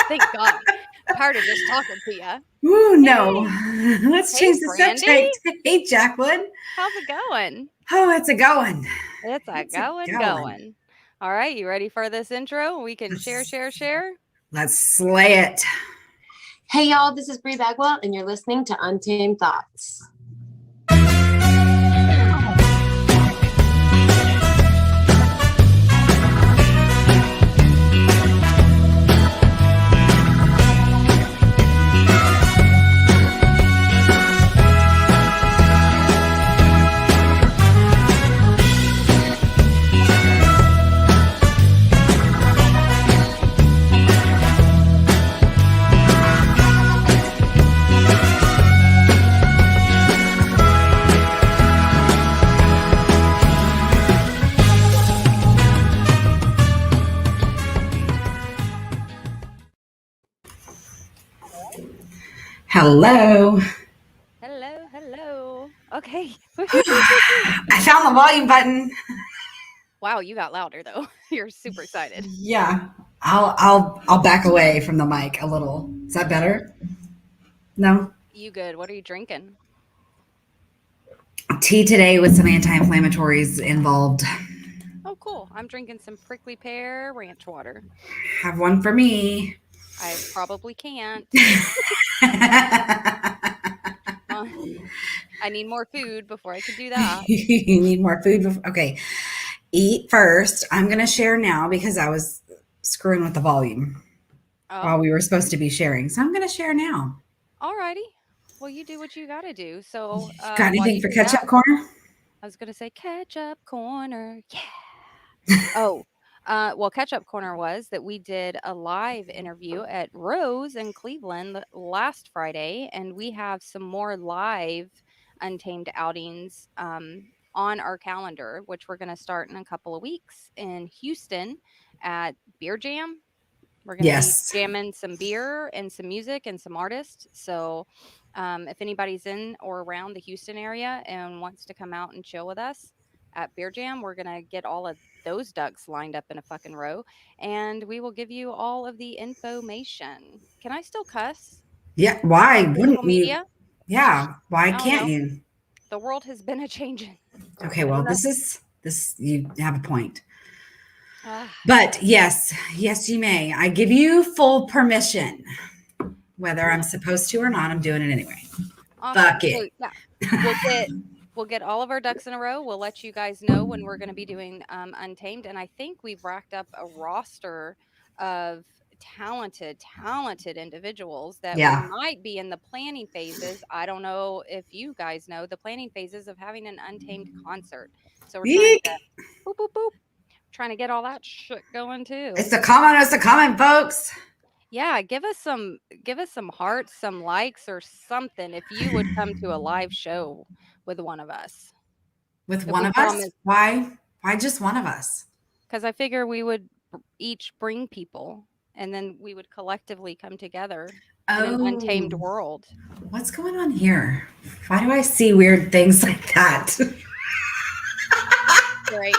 Thank God. I'm tired of just talking to you. Ooh, no. Let's Hey, change the Brandy. subject. Hey, Jacqueline. How's it going? Oh, it's a going. It's a It's a going, going. going. All right, you ready for this intro? We can share. Let's slay it. Hey y'all, this is Bri Bagwell, and you're listening to Untamed Thoughts. Hello. Hello. Okay. I found the volume button. Wow, you got louder though. You're super excited. Yeah. I'll back away from the mic a little. Is that better? No? You good? What are you drinking? Tea today with some anti-inflammatories involved. Oh, cool. I'm drinking some prickly pear ranch water. Have one for me. I probably can't. I need more food before I could do that. You need more food. Okay. Eat first. I'm going to share now because I was screwing with the volume while we were supposed to be sharing. So I'm going to share now. Alrighty. Well, you do what you got to do. So, got anything for catch up corner? I was going to say catch up corner. Yeah. Well, catch up corner was that we did a live interview at Rose in Cleveland last Friday, and we have some more live Untamed outings on our calendar, which we're going to start in a couple of weeks in Houston at Beer Jam. We're going to be jamming some beer and some music and some artists. So if anybody's in or around the Houston area and wants to come out and chill with us at Beer Jam, we're going to get all of those ducks lined up in a fucking row, and we will give you all of the information. Can I still cuss? Yeah. Why wouldn't you? Yeah. Why can't you? The world has been a changing. Okay. Well, this you have a point. But yes, you may. I give you full permission. Whether I'm supposed to or not, I'm doing it anyway. Awesome. Fuck it. So, yeah, we'll get all of our ducks in a row. We'll let you guys know when we're going to be doing Untamed, and I think we've racked up a roster of talented individuals that we might be in the planning phases. I don't know if you guys know the planning phases of having an Untamed concert. So we're trying to boop boop boop. Trying to get all that shit going too. It's a comment, folks. Yeah, give us some hearts, some likes or something if you would come to a live show with one of us. With one of us? Why just one of us? Because I figure we would each bring people and then we would collectively come together in an untamed world. What's going on here? Why do I see weird things like that? Great.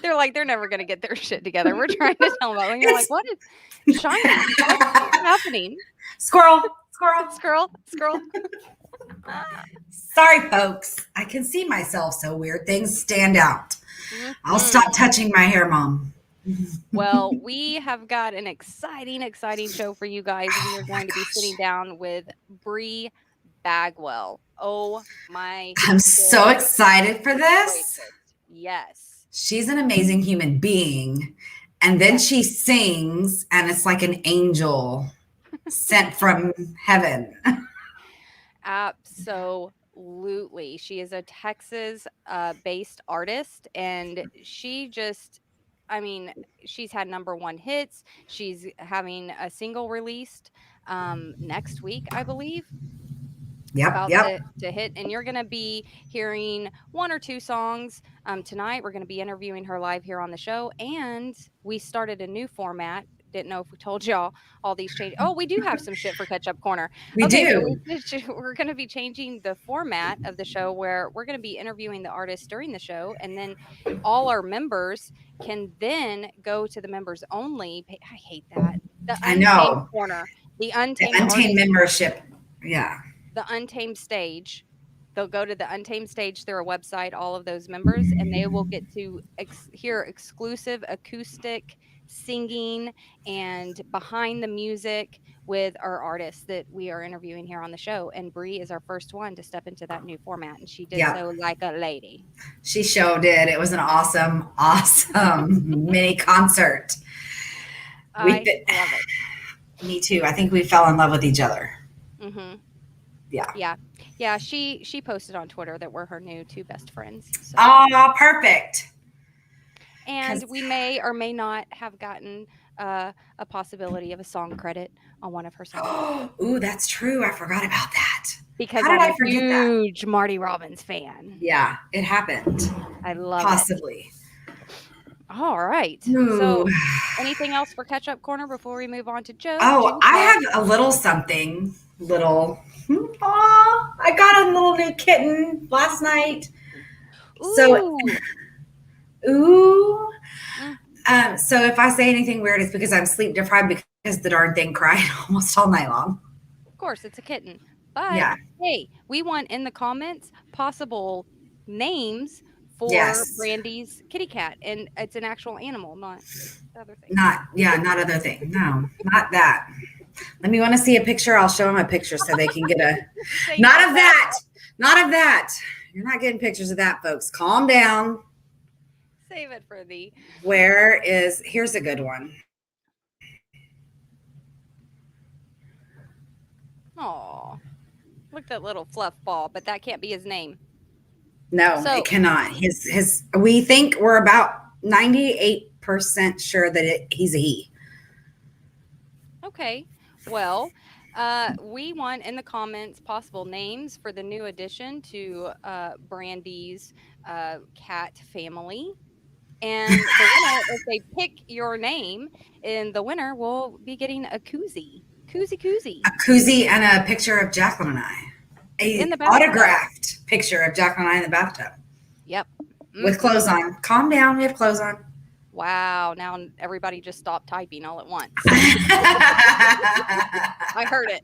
They're like, they're never going to get their shit together. We're trying to tell them about it. And you're like, what is shining? What's happening? Squirrel. Sorry, folks. I can see myself, so weird things stand out. Mm-hmm. I'll stop touching my hair, Mom. Well, we have got an exciting show for you guys. We are going to be sitting down with Bri Bagwell. Oh my! I'm so excited for this. Yes. She's an amazing human being. And then she sings, and it's like an angel sent from heaven. Absolutely. She is a Texas-based artist, and she's had #1 hits. She's having a single released next week, I believe. Yep. To hit, and you're going to be hearing 1 or 2 songs tonight. We're going to be interviewing her live here on the show, and we started a new format. Didn't know if we told y'all all these changes. Oh, we do have some shit for Catch Up Corner. We do. So we're going to be changing the format of the show where we're going to be interviewing the artists during the show, and then all our members can then go to the members only. I hate that. The I Untamed know. corner, the The Untamed Untamed artist, membership. Yeah. the Untamed stage. They'll go to the Untamed stage through a website, all of those members, and they will get to hear exclusive acoustic singing and behind the music with our artists that we are interviewing here on the show. And Bri is our first one to step into that new format, and she did Yeah. so like a lady. She showed did. It was an awesome, awesome mini concert. We I love it. Me too. I think we fell in love with each other. Mhm. Yeah. Yeah. Yeah, she posted on Twitter that we're her new two best friends. So, Oh, perfect. and Because we may or may not have gotten a possibility of a song credit on one of her songs ooh, that's true. I forgot about that. because How did I'm I a forget that? huge Marty Robbins fan. Yeah, it happened. I love it. Possibly. All right. Ooh. So, anything else for catch up corner before we move on to joke, Oh, I jukebox? have a little something. Little. Aw, I got a little new kitten last night. So, Ooh. ooh. Mm, So if I say anything weird, it's because I'm sleep deprived because the darn thing cried almost all night long. of course, it's a kitten. But Yeah. hey, we want in the comments possible names for Yes. Brandy's kitty cat, and it's an actual animal, not the other thing. Not other thing. No, not that. Let me want to see a picture. I'll show them a picture so they can get a Save not all of that. that. Not of that. You're not getting pictures of that, folks. Calm down. Save it for the. Here's a good one. Oh, look at that little fluff ball, but that can't be his name. No, So, it cannot. His we think we're about 98% sure that he's a he. okay. Well, we want in the comments possible names for the new addition to Brandy's cat family. And the winner, if they pick your name, and the winner will be getting a koozie. Koozie. A koozie and a picture of Jacqueline and I. In A the bathtub. autographed picture of Jacqueline and I in the bathtub Yep. with clothes Mm-mm. on. Calm down. We have clothes on. Wow. Now everybody just stopped typing all at once. I heard it.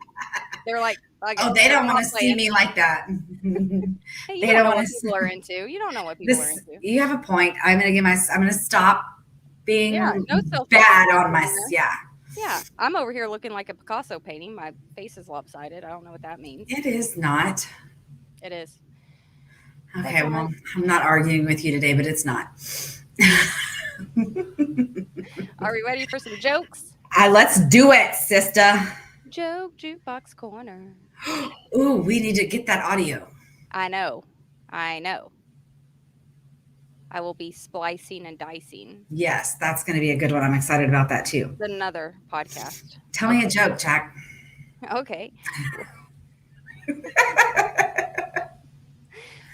They're like, Oh, okay, they let's don't want stop to see playing. me like that. Hey, you They don't don't know want what to people are into. You don't know what people are this. into. You have a point. I'm gonna stop Yeah, being no self bad judgment on my, yeah. Yeah, I'm over here looking like a Picasso painting. My face is lopsided. I don't know what that means. It is not. It is. That's Okay, all right. well, I'm not arguing with you today, but it's not. Are we ready for some jokes? Let's do it, sister. Joke jukebox corner. Ooh, we need to get that audio. I know. I know. I will be splicing and dicing. Yes, that's going to be a good one. I'm excited about that too. It's another podcast. Tell me a joke, Jack. Okay.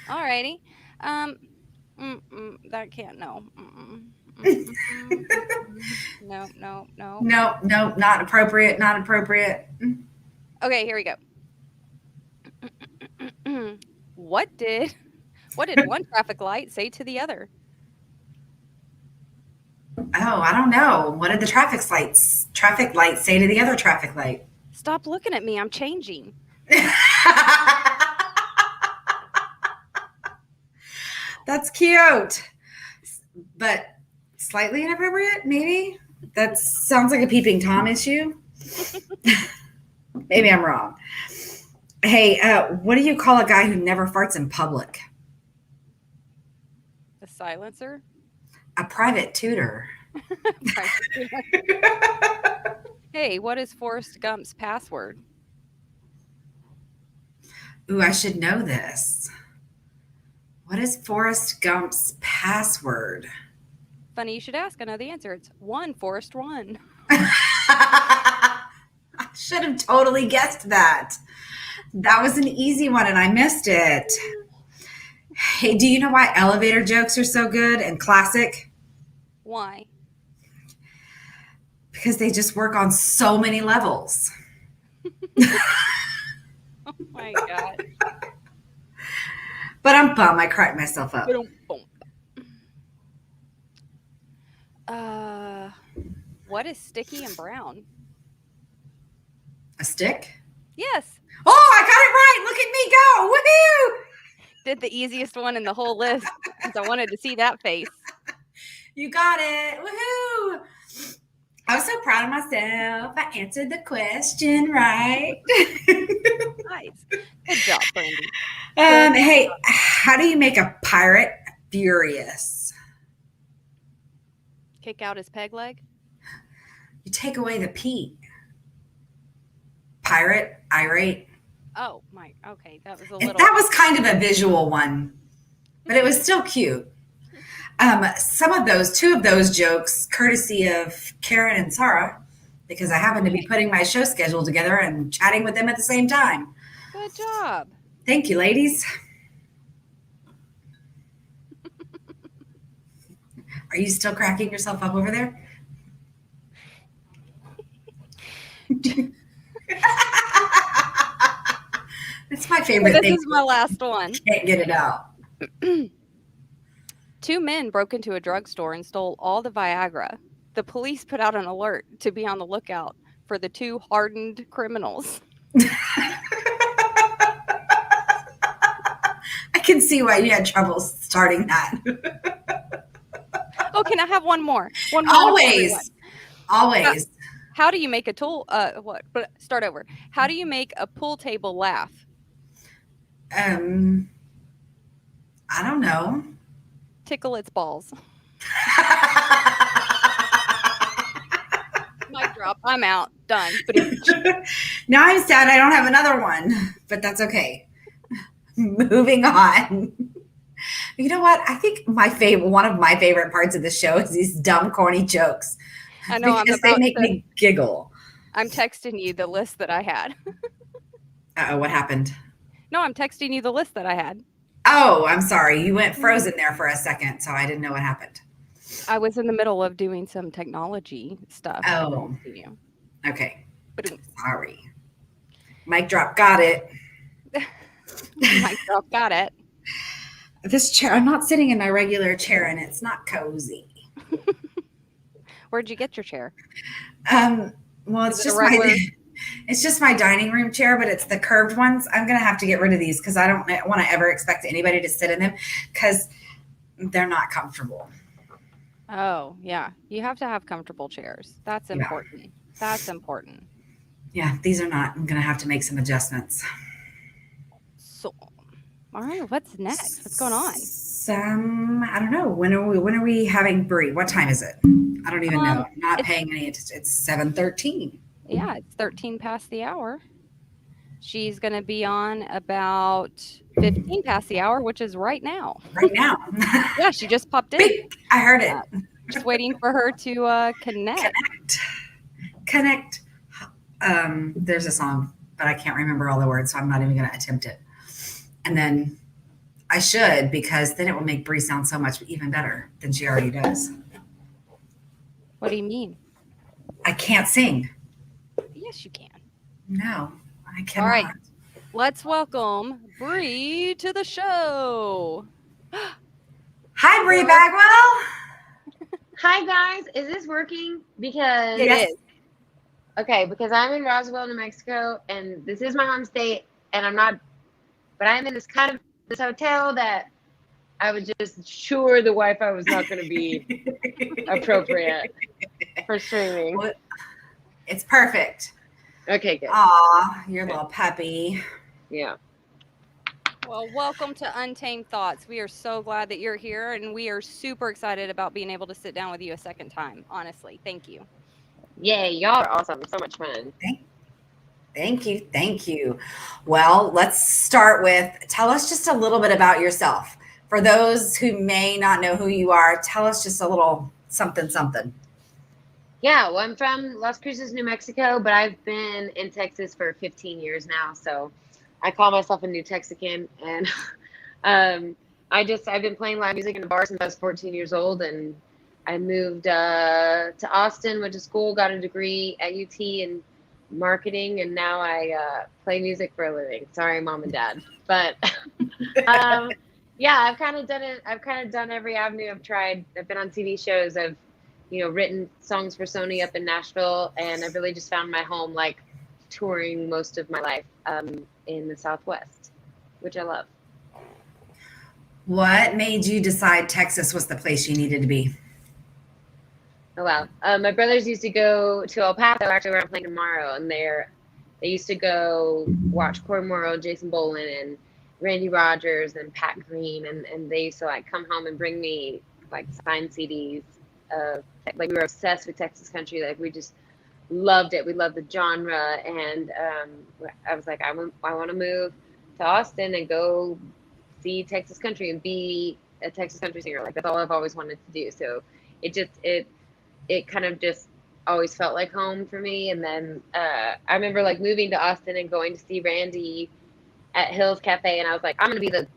Alrighty. That can't. No. No. No, not appropriate. Not appropriate. Okay, here we go. What did one traffic light say to the other? Oh, I don't know. What did the traffic lights say to the other traffic light? Stop looking at me. I'm changing. That's cute, but slightly inappropriate, maybe? That sounds like a peeping Tom issue. Maybe I'm wrong. Hey, what do you call a guy who never farts in public? A silencer? A private tutor. Hey, what is Forrest Gump's password? Ooh, I should know this. What is Forrest Gump's password? Funny you should ask. I know the answer. It's one, Forrest, one. I should have totally guessed that. That was an easy one and I missed it. Hey, do you know why elevator jokes are so good and classic? Why? Because they just work on so many levels. Oh my God. But I'm bummed. I cracked myself up. What is sticky and brown? A stick? Yes. Oh, I got it right. Look at me go. Woohoo! Did the easiest one in the whole list because I wanted to see that face. You got it. Woohoo! I was so proud of myself. I answered the question right. Nice. Good job, Brandy. Good. Hey, how do you make a pirate furious? Kick out his peg leg. You take away the P. Pirate, irate. Oh my. Okay, that was a And little. that was kind of a visual one, but it was still cute. Two of those jokes, courtesy of Karen and Sarah, because I happen to be putting my show schedule together and chatting with them at the same time. Good job. Thank you, ladies. Are you still cracking yourself up over there? It's my favorite This thing. is my last one. Can't get it out. 2 men broke into a drugstore and stole all the Viagra. The police put out an alert to be on the lookout for the 2 hardened criminals. I can see why you had trouble starting that. Oh, can I have one more? One more. Always. Always. How do you make a tool? What? But start over. How do you make a pool table laugh? I don't know. Tickle its balls. Mic drop. I'm out. Done. Now I'm sad I don't have another one, but that's okay. Moving on. You know what? I think one of my favorite parts of the show is these dumb, corny jokes. I know. Because they make me giggle. I'm texting you the list that I had. Uh-oh, what happened? No, I'm texting you the list that I had. Oh, I'm sorry. You went frozen there for a second, so I didn't know what happened. I was in the middle of doing some technology stuff. Oh. Okay. Sorry. Mic drop. Got it. Mic drop. Got it. This chair, I'm not sitting in my regular chair, and it's not cozy. Where'd you get your chair? Well, it's just my dining room chair, but it's the curved ones. I'm gonna have to get rid of these because I don't want to ever expect anybody to sit in them because they're not comfortable. Oh, yeah. You have to have comfortable chairs. That's important. Yeah. That's important. Yeah, these are not. I'm gonna have to make some adjustments. So, all right, what's next? What's going on? I don't know. When are we having Bri? What time is it? I don't even know. I'm not paying any attention. It's 7:13. Yeah, it's 13 past the hour. She's going to be on about 15 past the hour, which is right now. Right now. Yeah, she just popped in. I heard it. Just waiting for her to connect. Connect. There's a song, but I can't remember all the words, so I'm not even going to attempt it. And then I should, because then it will make Bri sound so much even better than she already does. What do you mean? I can't sing. Yes, you can. No, I cannot. All right, let's welcome Bri to the show. Hi, Bri Bagwell. Hi, guys. Is this working? Because it is. Okay, because I'm in Roswell, New Mexico, and this is my home state, and but I'm in this hotel that I was just sure the Wi-Fi was not going to be appropriate for streaming. It's perfect. Okay, good. Aw, your little puppy. Yeah. Well, welcome to Untamed Thoughts. We are so glad that you're here, and we are super excited about being able to sit down with you a second time. Honestly, thank you. Yay, y'all are awesome. So much fun. Thank you. Well, let's start with, tell us just a little bit about yourself. For those who may not know who you are, tell us just a little something. Yeah, well, I'm from Las Cruces, New Mexico, but I've been in Texas for 15 years now. So I call myself a New Texican. And I've been playing live music in a bar since I was 14 years old. And I moved to Austin, went to school, got a degree at UT in marketing, and now I play music for a living. Sorry, mom and dad. But yeah, I've kind of done it. I've kind of done every avenue I've tried. I've been on TV shows. I've written songs for Sony up in Nashville, and I've really just found my home like touring most of my life in the Southwest, which I love. What made you decide Texas was the place you needed to be? Oh wow! My brothers used to go to El Paso, actually where I'm playing tomorrow, and they used to go watch Corey Morrow, Jason Boland, and Randy Rogers and Pat Green, and they used to like come home and bring me like signed CDs. Like we were obsessed with Texas country. Like we just loved it. We loved the genre, and I was like, I want to move to Austin and go see Texas country and be a Texas country singer. Like that's all I've always wanted to do. So it kind of just always felt like home for me. And then I remember like moving to Austin and going to see Randy at Hills Cafe, and I was like, I'm gonna be the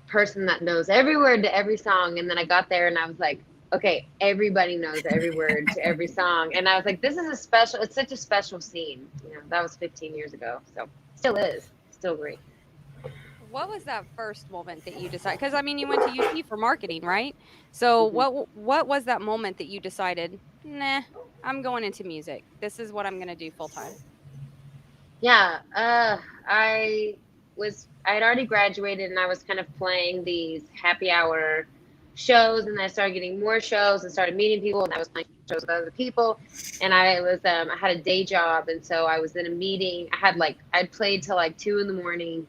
person that knows every word to every song. And then I got there and I was like, okay, everybody knows every word to every song. And I was like, this is it's such a special scene. You know, that was 15 years ago. So still is, still great. What was that first moment that you decided? Because I mean, you went to UT for marketing, right? So Mm-hmm. what was that moment that you decided, nah, I'm going into music. This is what I'm going to do full time. Yeah, I had already graduated and I was kind of playing these happy hour shows, and then I started getting more shows and started meeting people, and I was playing shows with other people, and I had a day job, and so I was in a meeting. I'd played till like 2 in the morning,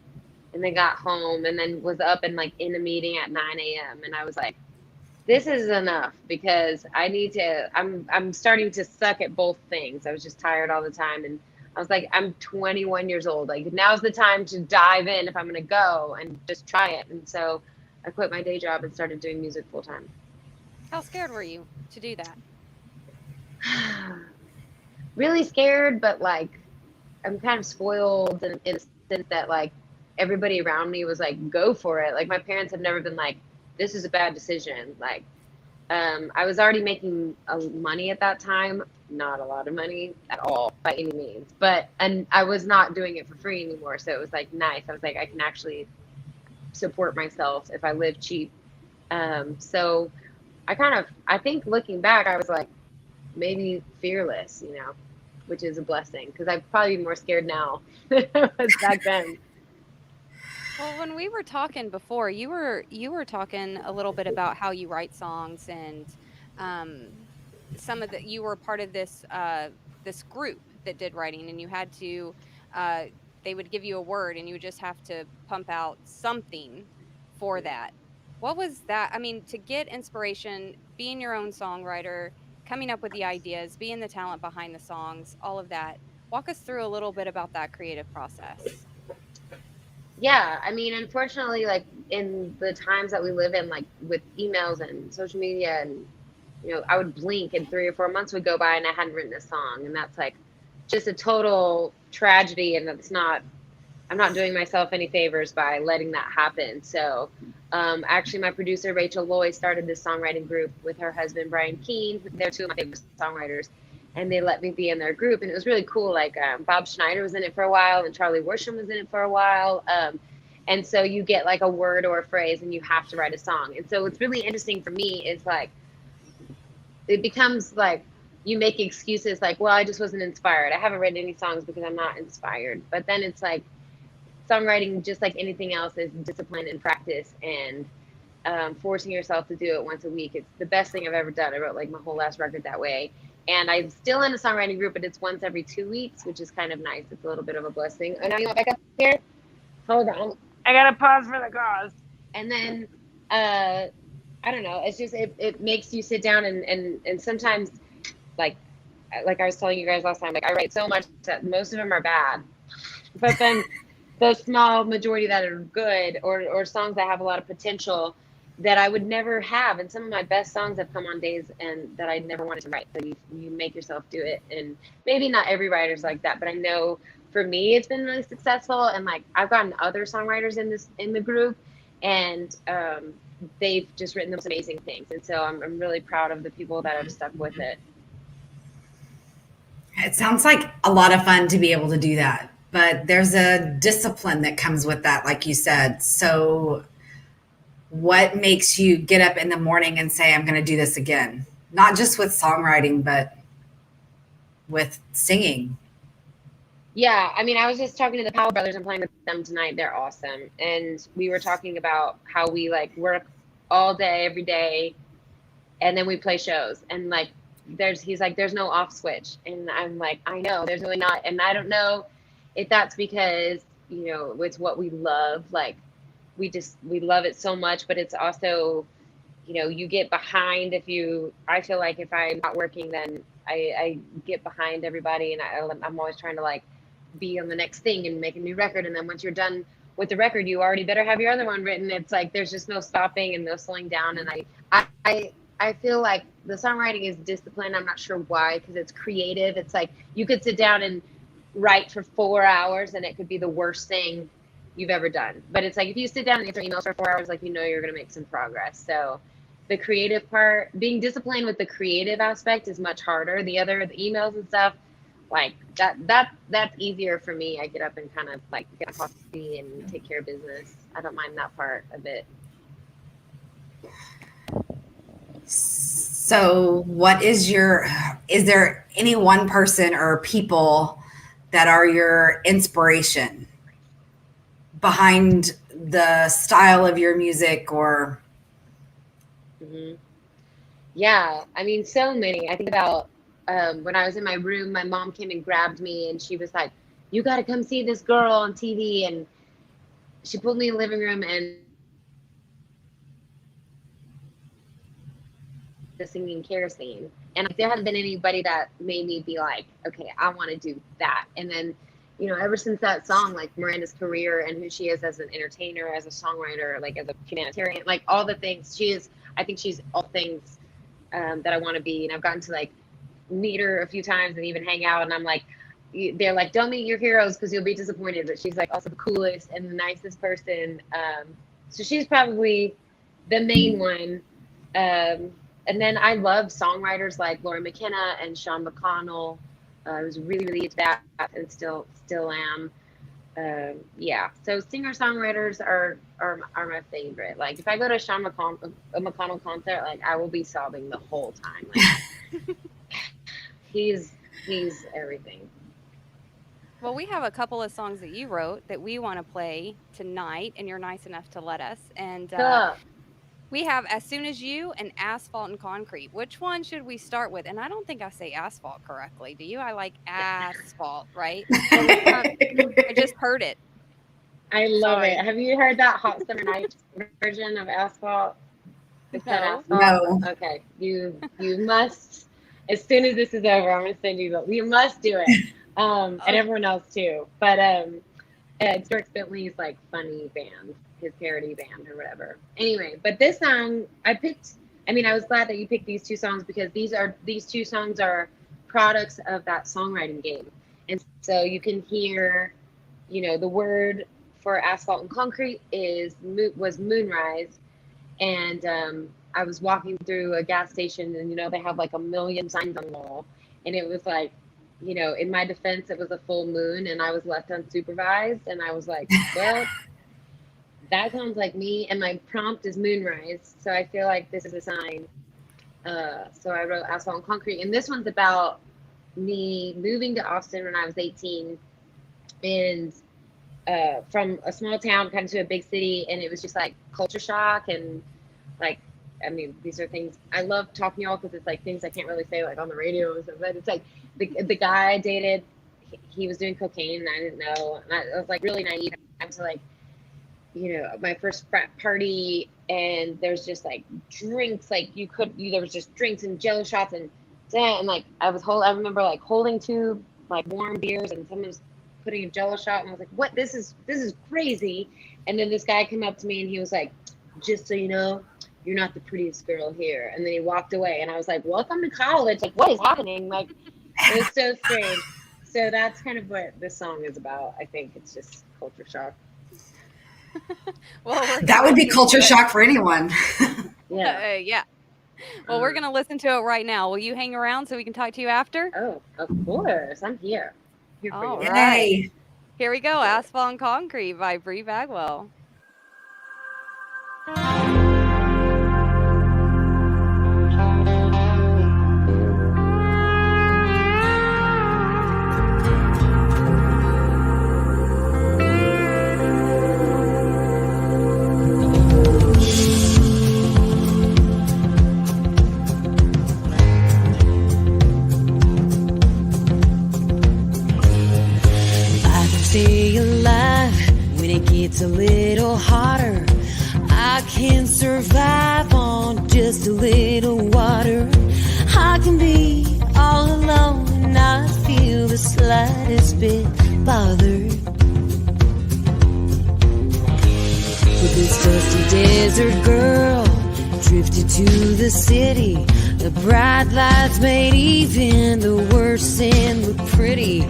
and then got home and then was up and like in a meeting at 9 a.m. and I was like, this is enough because I'm starting to suck at both things. I was just tired all the time, and I was like, I'm 21 years old. Like now's the time to dive in if I'm going to go and just try it. And so I quit my day job and started doing music full time. How scared were you to do that? Really scared, but like I'm kind of spoiled in a sense that like everybody around me was like, go for it. Like my parents have never been like, this is a bad decision. Like I was already making money at that time, not a lot of money at all by any means, and I was not doing it for free anymore. So it was like nice. I was like, I can actually support myself if I live cheap. So I think looking back, I was like maybe fearless, you know, which is a blessing because I'd probably be more scared now than I was back then. Well, when we were talking before, you were talking a little bit about how you write songs and um some of the you were part of this group that did writing and you had to uh they would give you a word and you would just have to pump out something for that. What was that? I mean, to get inspiration, being your own songwriter, coming up with the ideas, being the talent behind the songs, all of that. Walk us through a little bit about that creative process. Yeah, I mean, unfortunately, like in the times that we live in, like with emails and social media, and you know, I would blink and 3 or 4 months would go by and I hadn't written a song, and that's like just a total tragedy. And I'm not doing myself any favors by letting that happen. So, actually, my producer Rachel Loy started this songwriting group with her husband Brian Keene. They're two of my favorite songwriters, and they let me be in their group, and it was really cool. Like Bob Schneider was in it for a while, and Charlie Worsham was in it for a while. And so you get like a word or a phrase, and you have to write a song. And so what's really interesting for me is like it becomes like you make excuses like, well, I just wasn't inspired. I haven't written any songs because I'm not inspired. But then it's like songwriting, just like anything else, is discipline and practice and forcing yourself to do it once a week. It's the best thing I've ever done. I wrote like my whole last record that way. And I'm still in a songwriting group, but it's once every 2 weeks, which is kind of nice. It's a little bit of a blessing. Oh, now you want back up here? Hold on. I got to pause for the cause. And then, I don't know. It's just, it makes you sit down and sometimes like I was telling you guys last time, like I write so much that most of them are bad, but then the small majority that are good or songs that have a lot of potential that I would never have. And some of my best songs have come on days and that I never wanted to write. So you make yourself do it. And maybe not every writer's like that, but I know for me, it's been really successful. And like, I've gotten other songwriters in the group, and they've just written those amazing things. And so I'm really proud of the people that have stuck with it. It sounds like a lot of fun to be able to do that, but there's a discipline that comes with that, like you said. So, what makes you get up in the morning and say, I'm going to do this again? Not just with songwriting, but with singing. Yeah, I mean, I was just talking to the Powell brothers. I'm playing with them tonight. They're awesome. And we were talking about how we like work all day, every day, and then we play shows. And like, he's like, there's no off switch. And I'm like, I know, there's really not. And I don't know if that's because, it's what we love. Like, we love it so much, but it's also, you get behind I feel like if I'm not working, then I get behind everybody, and I'm always trying to like be on the next thing and make a new record. And then once you're done with the record, you already better have your other one written. It's like there's just no stopping and no slowing down. And I feel like the songwriting is discipline. I'm not sure why, because it's creative. It's like you could sit down and write for 4 hours and it could be the worst thing you've ever done. But it's like if you sit down and answer emails for 4 hours, like you're going to make some progress. So the creative part, being disciplined with the creative aspect is much harder. The emails and stuff, like that's easier for me. I get up and kind of like get a coffee and take care of business. I don't mind that part a bit. So is there any one person or people that are your inspiration behind the style of your music or? Mm-hmm. Yeah, I mean, so many. I think about when I was in my room, my mom came and grabbed me and she was like, you got to come see this girl on TV. And she pulled me in the living room and singing Kerosene. And there hadn't been anybody that made me be like, okay, I want to do that. And then, ever since that song, like Miranda's career and who she is as an entertainer, as a songwriter, like as a humanitarian, like all the things I think she's all things that I want to be. And I've gotten to like meet her a few times and even hang out. And I'm like, they're like, don't meet your heroes because you'll be disappointed. But she's like also the coolest and the nicest person. So she's probably the main one. And then I love songwriters like Laura McKenna and Sean McConnell. I was really, really into that and still am. Yeah. So singer-songwriters are my favorite. Like if I go to a McConnell concert, like I will be sobbing the whole time. Like he's everything. Well, we have a couple of songs that you wrote that we want to play tonight, and you're nice enough to let us. And we have As Soon As You and Asphalt and Concrete. Which one should we start with? And I don't think I say asphalt correctly. Do you? I like asphalt, right? I just heard it. I love it. Have you heard that Hot Summer Night version of Asphalt? Is that Asphalt? No. Okay. You must, as soon as this is over, I'm going to send you you must do it. And everyone else too. But it's Dirk Bentley's like funny band, his parody band or whatever. Anyway, but this song I was glad that you picked these two songs because these two songs are products of that songwriting game. And so you can hear, the word for Asphalt and Concrete was Moonrise. And I was walking through a gas station and they have like a million signs on the wall. And it was like, in my defense, it was a full moon and I was left unsupervised. And I was like, well, that sounds like me. And my prompt is Moonrise. So I feel like this is a sign. So I wrote Asphalt and Concrete. And this one's about me moving to Austin when I was 18 and from a small town kind of to a big city. And it was just like culture shock. And like, I mean, these are things I love talking to y'all because it's like things I can't really say like on the radio and stuff. But it's like the guy I dated, he was doing cocaine and I didn't know. And I was like really naive. I'm so like, my first frat party and there's just like drinks, like there was just drinks and jello shots and like I remember like holding two like warm beers and someone was putting a jello shot and I was like, what, this is crazy. And then this guy came up to me and he was like, just so you know, you're not the prettiest girl here. And then he walked away and I was like, welcome to college. Like, what is happening? Like, it was so strange. So that's kind of what this song is about. I think it's just culture shock. Well, that would be culture shock for anyone. Yeah. Yeah. Well, we're going to listen to it right now. Will you hang around so we can talk to you after? Oh, of course. I'm here. All you. right. Here we go. Asphalt and Concrete by Bri Bagwell. a little hotter. I can survive on just a little water. I can be all alone and not feel the slightest bit bothered. But this dusty desert girl drifted to the city. The bright lights made even the worst sin look pretty.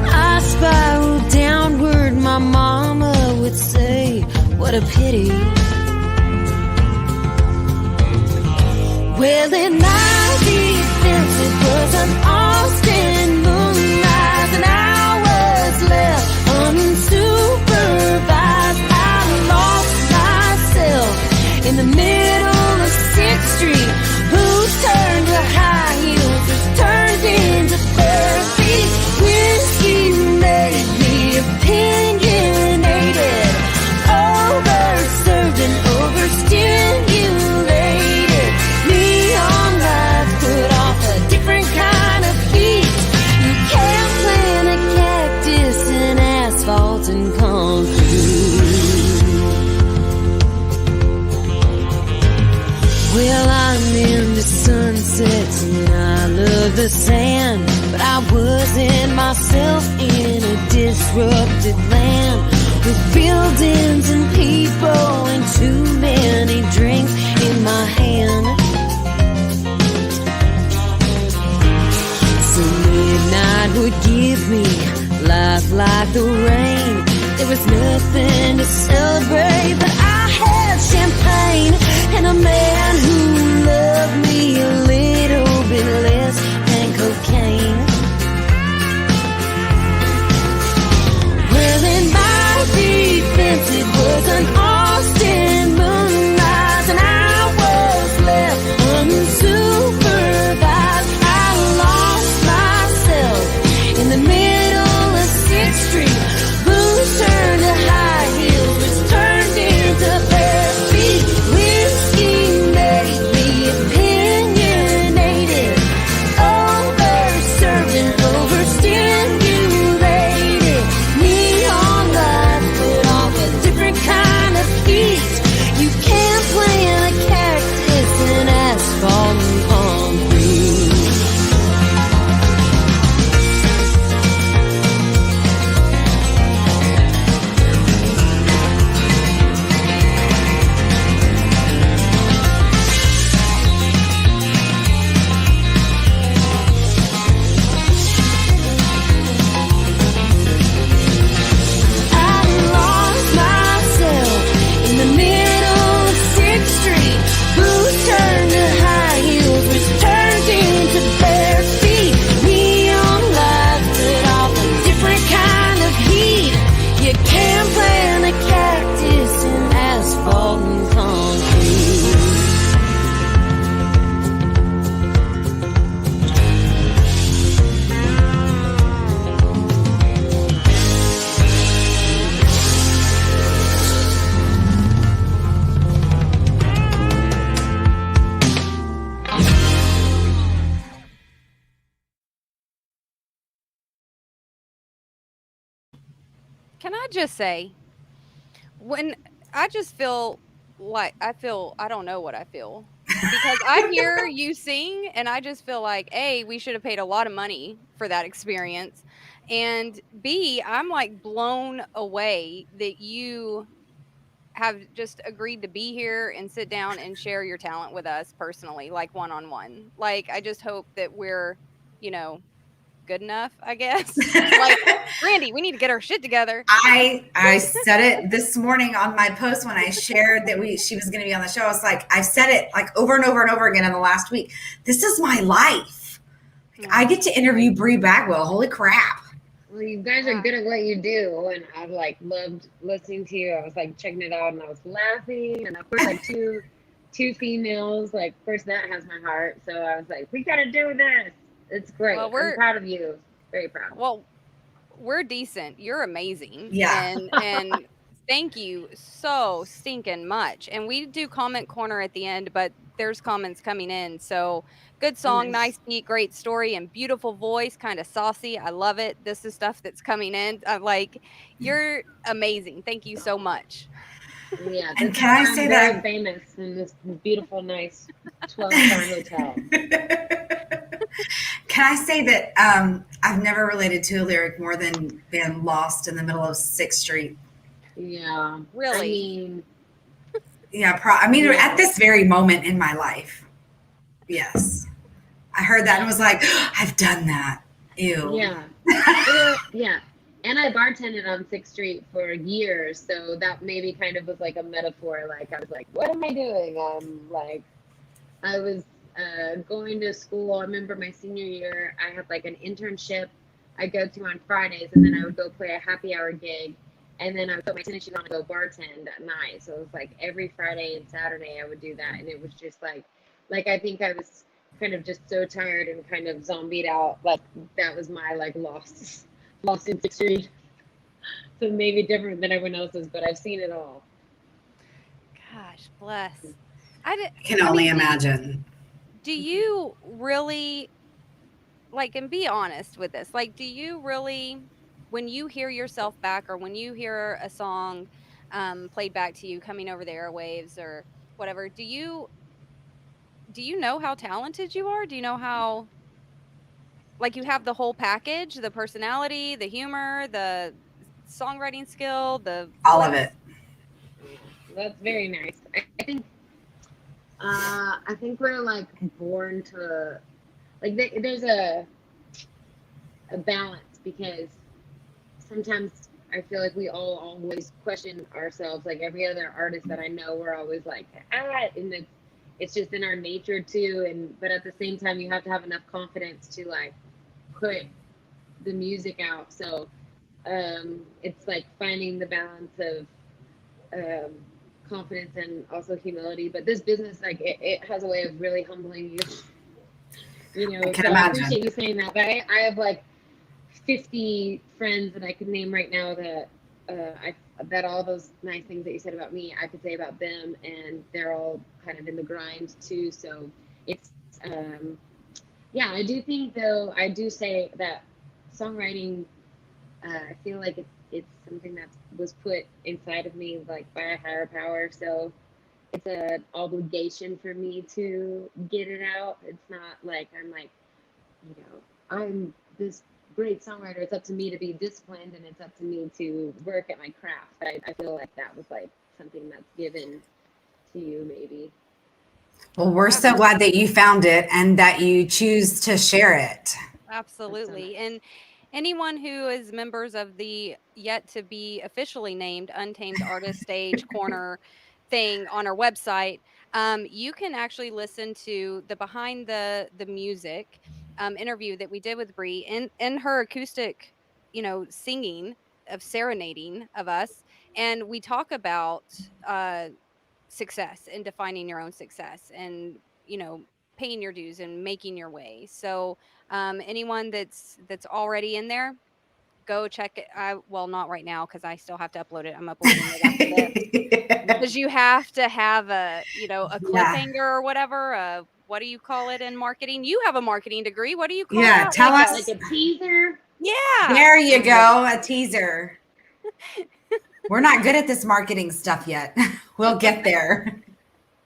I spiraled downward, my mama would say, what a pity. Well, in my defense, it was an Austin moonrise, and I was left unsupervised. I lost myself in the middle of 6th Street. Boots turned to high heels, just turned into bare feet. Whiskey made me opinionated, overserved and overstimulated. Neon lights put off a different kind of heat. You can't plant a cactus in asphalt and concrete. Well, I'm into sunsets and I love the sand, but I wasn't myself in a disrupted land with buildings and people and too many drinks in my hand. So midnight would give me life like the rain. There was nothing to celebrate, but I had champagne and a man who loved me a little bit less than cocaine. Well, in my defense, it was an Austin moonrise, and I was left unsupervised. I lost myself in the middle of 6th Street. Boots turned to high heels, which turned into bare feet. Whiskey made me opinionated, overserved and overstimulated. Neon lights put off a different kind of heat. You can't plant a cactus in asphalt and concrete. I lost myself in the middle of 6th Street. Boots turned to high heels, which turned into bare feet. Neon lights put off a different kind of heat. You can't plant a cactus in asphalt and concrete. Can I just say, when I just feel like I don't know what I feel because I hear you sing and I just feel like A, we should have paid a lot of money for that experience. And B, I'm like blown away that you have just agreed to be here and sit down and share your talent with us personally, like one on one. Like, I just hope that we're, you know, good enough, I guess. Like, Brandy, we need to get our shit together. I said it this morning on my post when I shared that she was going to be on the show. I was like, I've said it like over and over and over again in the last week. This is my life. I get to interview Bri Bagwell. Holy crap. Well, you guys are good at what you do, and I've like loved listening to you. I was like checking it out, and I was laughing, and of course, like two females, like of course that has my heart. So I was like, we got to do this. It's great. Well, I'm proud of you. Very proud. Well, we're decent. You're amazing. Yeah. And Thank you so stinking much. And we do comment corner at the end, but there's comments coming in. So good Oh, song, nice. nice beat, great story, and beautiful voice, kind of saucy. I love it. This is stuff that's coming in. I'm like, you're amazing. Thank you so much. Yeah, And this is can I why I'm say very that famous in this beautiful, nice 12-star hotel. can I say that I've never related to a lyric more than being lost in the middle of Sixth Street. Yeah, I Really? mean, Yeah, I mean, at yeah, this very moment in my life, yes, I heard that and was like, I've done that. Ew. yeah. Or yeah, and I bartended on Sixth Street for years, so that maybe kind of was like a metaphor. Like I was like, what am I doing? Like I was going to school. I remember my senior year, I had like an internship I go to on Fridays, and then I would go play a happy hour gig, and then I would put my tennis shoes on and go bartend at night. So it was like every Friday and Saturday I would do that, and it was just like I think I was kind of just so tired and kind of zombied out. Like that was my like lost in Sixth Street. So maybe different than everyone else's, but I've seen it all. Gosh, bless. I, d- I can I only mean, imagine. do you really like, and be honest with this, like, do you really, when you hear yourself back or when you hear a song played back to you coming over the airwaves or whatever, do you know how talented you are? Do you know how, like, you have the whole package, the personality, the humor, the songwriting skill, the All of it. voice? Yeah, that's very nice. I think we're like born to like there's a balance because sometimes I feel like we all always question ourselves. Like every other artist that I know, we're always like, and it's just in our nature too. And but at the same time, you have to have enough confidence to like put the music out. So it's like finding the balance of um, confidence and also humility. But this business, like it has a way of really humbling you, you I know. can So I imagine. appreciate you saying that. But I have like 50 friends that I could name right now that I that all those nice things that you said about me, I could say about them, and they're all kind of in the grind too. So it's yeah, I do think though I do say that songwriting. I feel like it's something that was put inside of me like by a higher power. So it's an obligation for me to get it out. It's not like I'm like I'm this great songwriter. It's up to me to be disciplined and it's up to me to work at my craft. But I feel like that was like something that's given to you, maybe. Well, we're Ab- so glad that you found it and that you choose to share it. That's so Absolutely. nice. And anyone who is members of the yet to be officially named Untamed Artist Stage Corner thing on our website, you can actually listen to the behind the music interview that we did with Bri in her acoustic, singing of serenading of us, and we talk about uh, success and defining your own success and paying your dues and making your way. So anyone that's already in there, go check it. Well, not right now because I still have to upload it. I'm uploading it after this because you have to have a Yeah. cliffhanger or whatever. What do you call it in marketing? You have a marketing degree. What do you call Yeah. that? Tell Like Like us. a teaser. yeah. There you Um, go. A teaser. We're not good at this marketing stuff yet. We'll get there.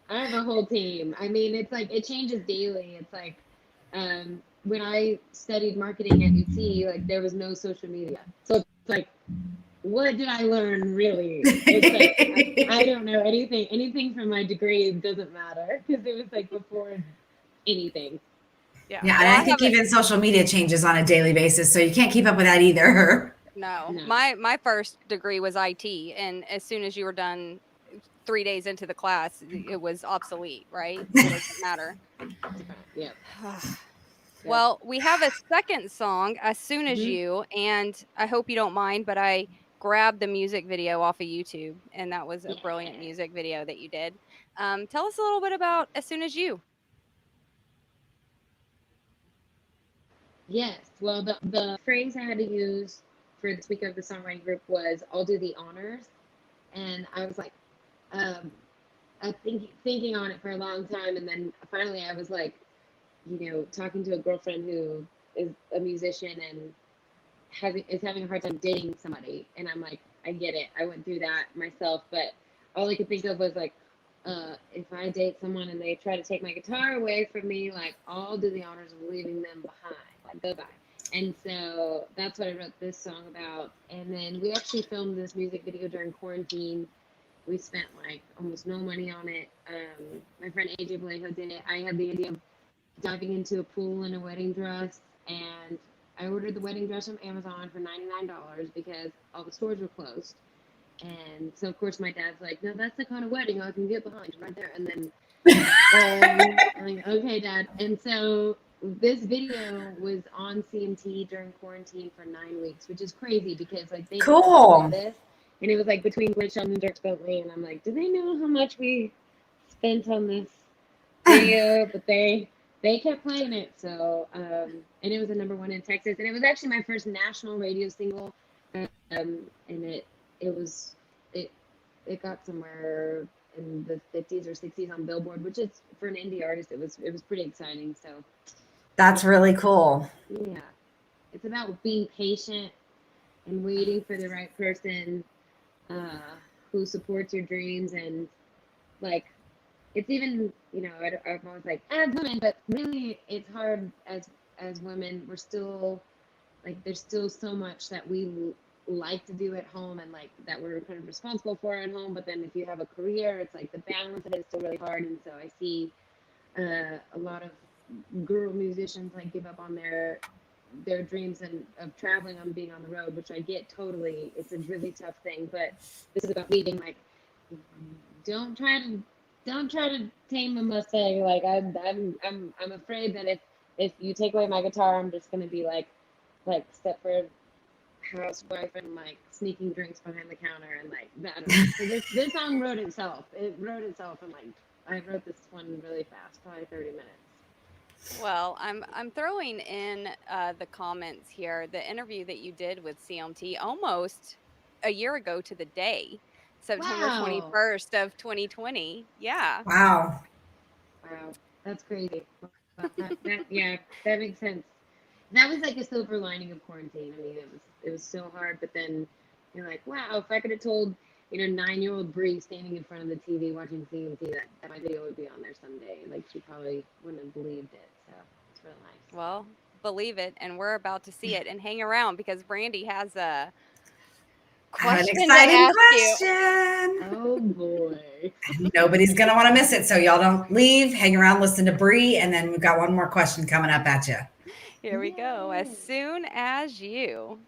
I have a whole team. I mean, it's like it changes daily. It's like when I studied marketing at UT, like there was no social media. So it's like, what did I learn really? It's like I don't know anything. Anything from my degree doesn't matter because it was like before anything. Yeah. Yeah, and Well, I I think have a even social media changes on a daily basis, so you can't keep up with that either. no. No. My first degree was IT, and as soon as you were done 3 days into the class, it was obsolete, right? It doesn't matter. Yep. Yep. Well, we have a second song, As Soon as Hmm. You, and I hope you don't mind, but I grabbed the music video off of YouTube, and that was a brilliant Yeah. music video that you did. Tell us a little bit about As Soon as You. Yes. Well, the phrase I had to use for this week of the songwriting group was "I'll do the honors." And I was like, thinking on it for a long time, and then finally I was like, talking to a girlfriend who is a musician and is having a hard time dating somebody, and I'm like, I get it. I went through that myself, but all I could think of was like, if I date someone and they try to take my guitar away from me, like I'll do the honors of leaving them behind, like goodbye. And so that's what I wrote this song about. And then we actually filmed this music video during quarantine. We spent like almost no money on it. My friend AJ Vallejo did it. I had the idea of diving into a pool in a wedding dress, and I ordered the wedding dress from Amazon for $99 because all the stores were closed. And so, of course, my dad's like, no, that's the kind of wedding I can get behind right there. And then I'm like, okay, Dad. And so this video was on CMT during quarantine for 9 weeks, which is crazy because like they Cool. did this, and it was like between Glitch and Dirk Bentley, and I'm like, do they know how much we spent on this video? But they kept playing it. So and it was a #1 in Texas, and it was actually my first national radio single, and it got somewhere in the 50s or 60s on Billboard, which is, for an indie artist, it was pretty exciting. So That's really cool. yeah, it's about being patient and waiting for the right person who supports your dreams. And like, it's even, I'm always like, as women, but really it's hard as women. We're still like, there's still so much that we like to do at home, and like that we're kind of responsible for at home. But then if you have a career, it's like the balance of it is still really hard. And so I see a lot of girl musicians like give up on their dreams and of traveling on being on the road, which I get totally. It's a really tough thing, but this is about leading. Like, don't try to tame a Mustang. Like I'm afraid that if you take away my guitar, I'm just gonna be like Stepford housewife and like sneaking drinks behind the counter and like that. So this song wrote itself. It wrote itself, and like I wrote this one really fast, probably 30 minutes. Well, I'm throwing in the comments here. The interview that you did with CMT almost a year ago to the day, September 21st of 2020. Yeah. Wow. That's crazy. That makes sense. That was like a silver lining of quarantine. I mean, it was so hard, but then you're like, wow, if I could have told 9-year-old Bri standing in front of the TV watching CMT that my video would be on there someday, like she probably wouldn't have believed it. So it's really nice. Well, believe it, and we're about to see it. And hang around because Brandy has a question An exciting to ask question. you. Oh boy. Nobody's gonna want to miss it, so y'all don't leave. Hang around, listen to Bri, and then we've got one more question coming up at you. Here we go. As soon as you.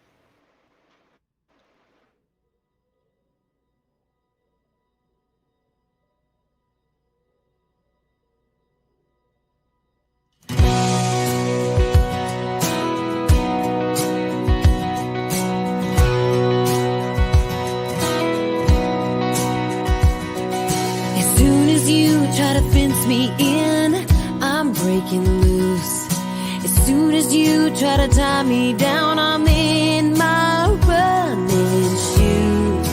As soon as you try to fence me in, I'm breaking loose. As soon as you try to tie me down, I'm in my running shoes.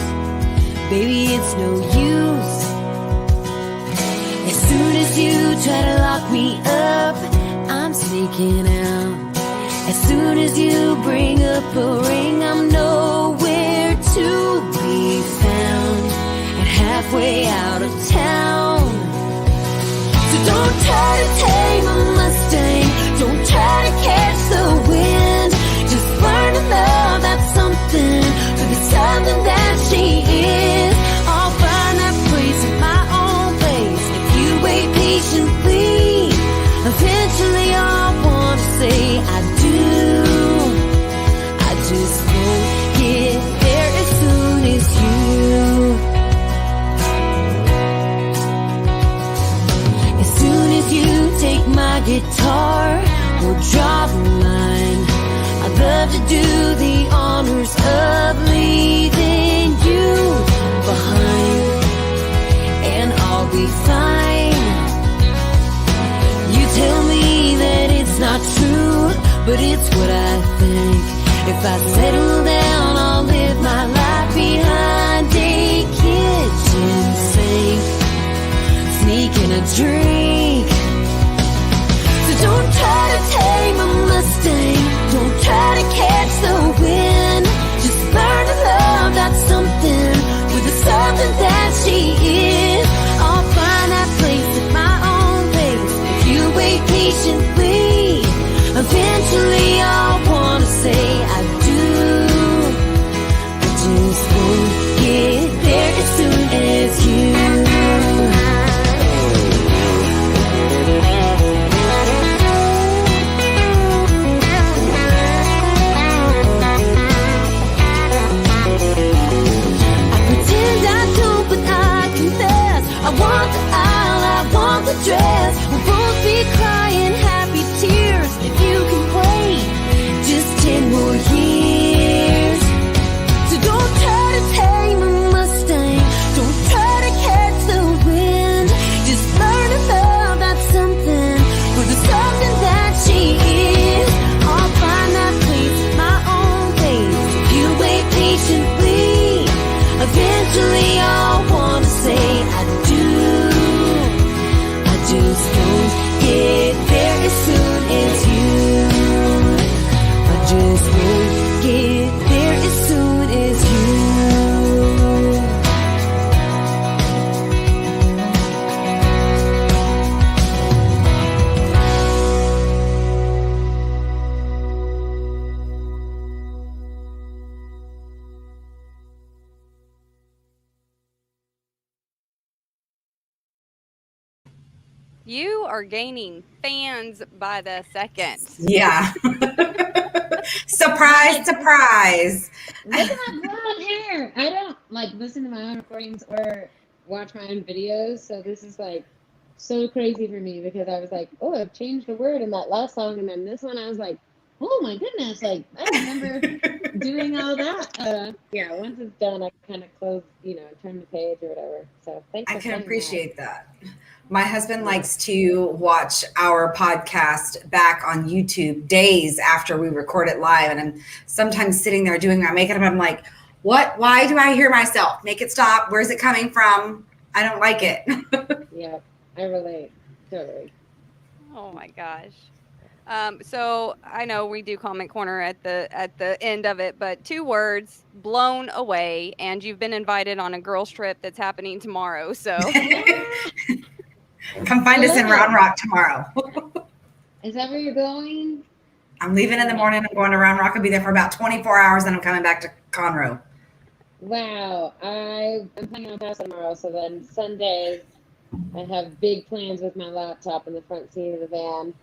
Baby, it's no use. As soon as you try to lock me up, I'm sneaking out. As soon as you bring up a ring, I'm nowhere to be found. And halfway out of town. So don't try to tame a Mustang. Don't try to catch the wind. Just learn to love that something for the something that she is. I'll find that place at my own pace. If you wait patiently, eventually I'll want to say I do. I just won't get there as soon as you. As soon as you take my guitar or draw the line, I'd love to do the honors of leaving you behind, and I'll be fine. You tell me that it's not true, but it's what I think. If I settle down, I'll live my life behind a kid. week and a drink. So don't try to tame a Mustang, don't try to catch the wind. Just learn to love that something with the something that she is. I'll find that place at my own pace. If you wait patiently, eventually I'll wanna say I do. I just won't get there as soon as you. I want the aisle, I want the dress. We'll both be crying happy tears if you can wait just 10 more years. So don't try to tame a Mustang, don't try to catch the wind. Just learn to love that something for the something that she is. I'll find that place at my own pace. If you wait patiently, eventually I'll wanna say I do. I just won't get there as soon as you. I just won't get there as soon as you. You are gaining fans by the second. Yeah. Surprise, surprise. Look at my blonde hair. I don't like listen to my own recordings or watch my own videos, so this is like so crazy for me because I was like, oh, I've changed the word in that last song, and then this one I was like, oh my goodness, like I remember doing all that. Yeah, once it's done, I kind of close, turn the page or whatever. So thanks I for can saying appreciate that. My husband likes to watch our podcast back on YouTube days after we record it live. And I'm sometimes sitting there doing my makeup and I'm like, what? Why do I hear myself? Make it stop. Where's it coming from? I don't like it. Yeah, I relate totally. Oh my gosh. So I know we do comment corner at the end of it, but 2 words: blown away. And you've been invited on a girls trip that's happening tomorrow. So Come find us in Round Rock tomorrow. Is that where you're going? I'm leaving in the morning. I'm going to Round Rock. I'll be there for about 24 hours. Then I'm coming back to Conroe. Wow, I'm planning on passing tomorrow, so then Sunday I have big plans with my laptop in the front seat of the van.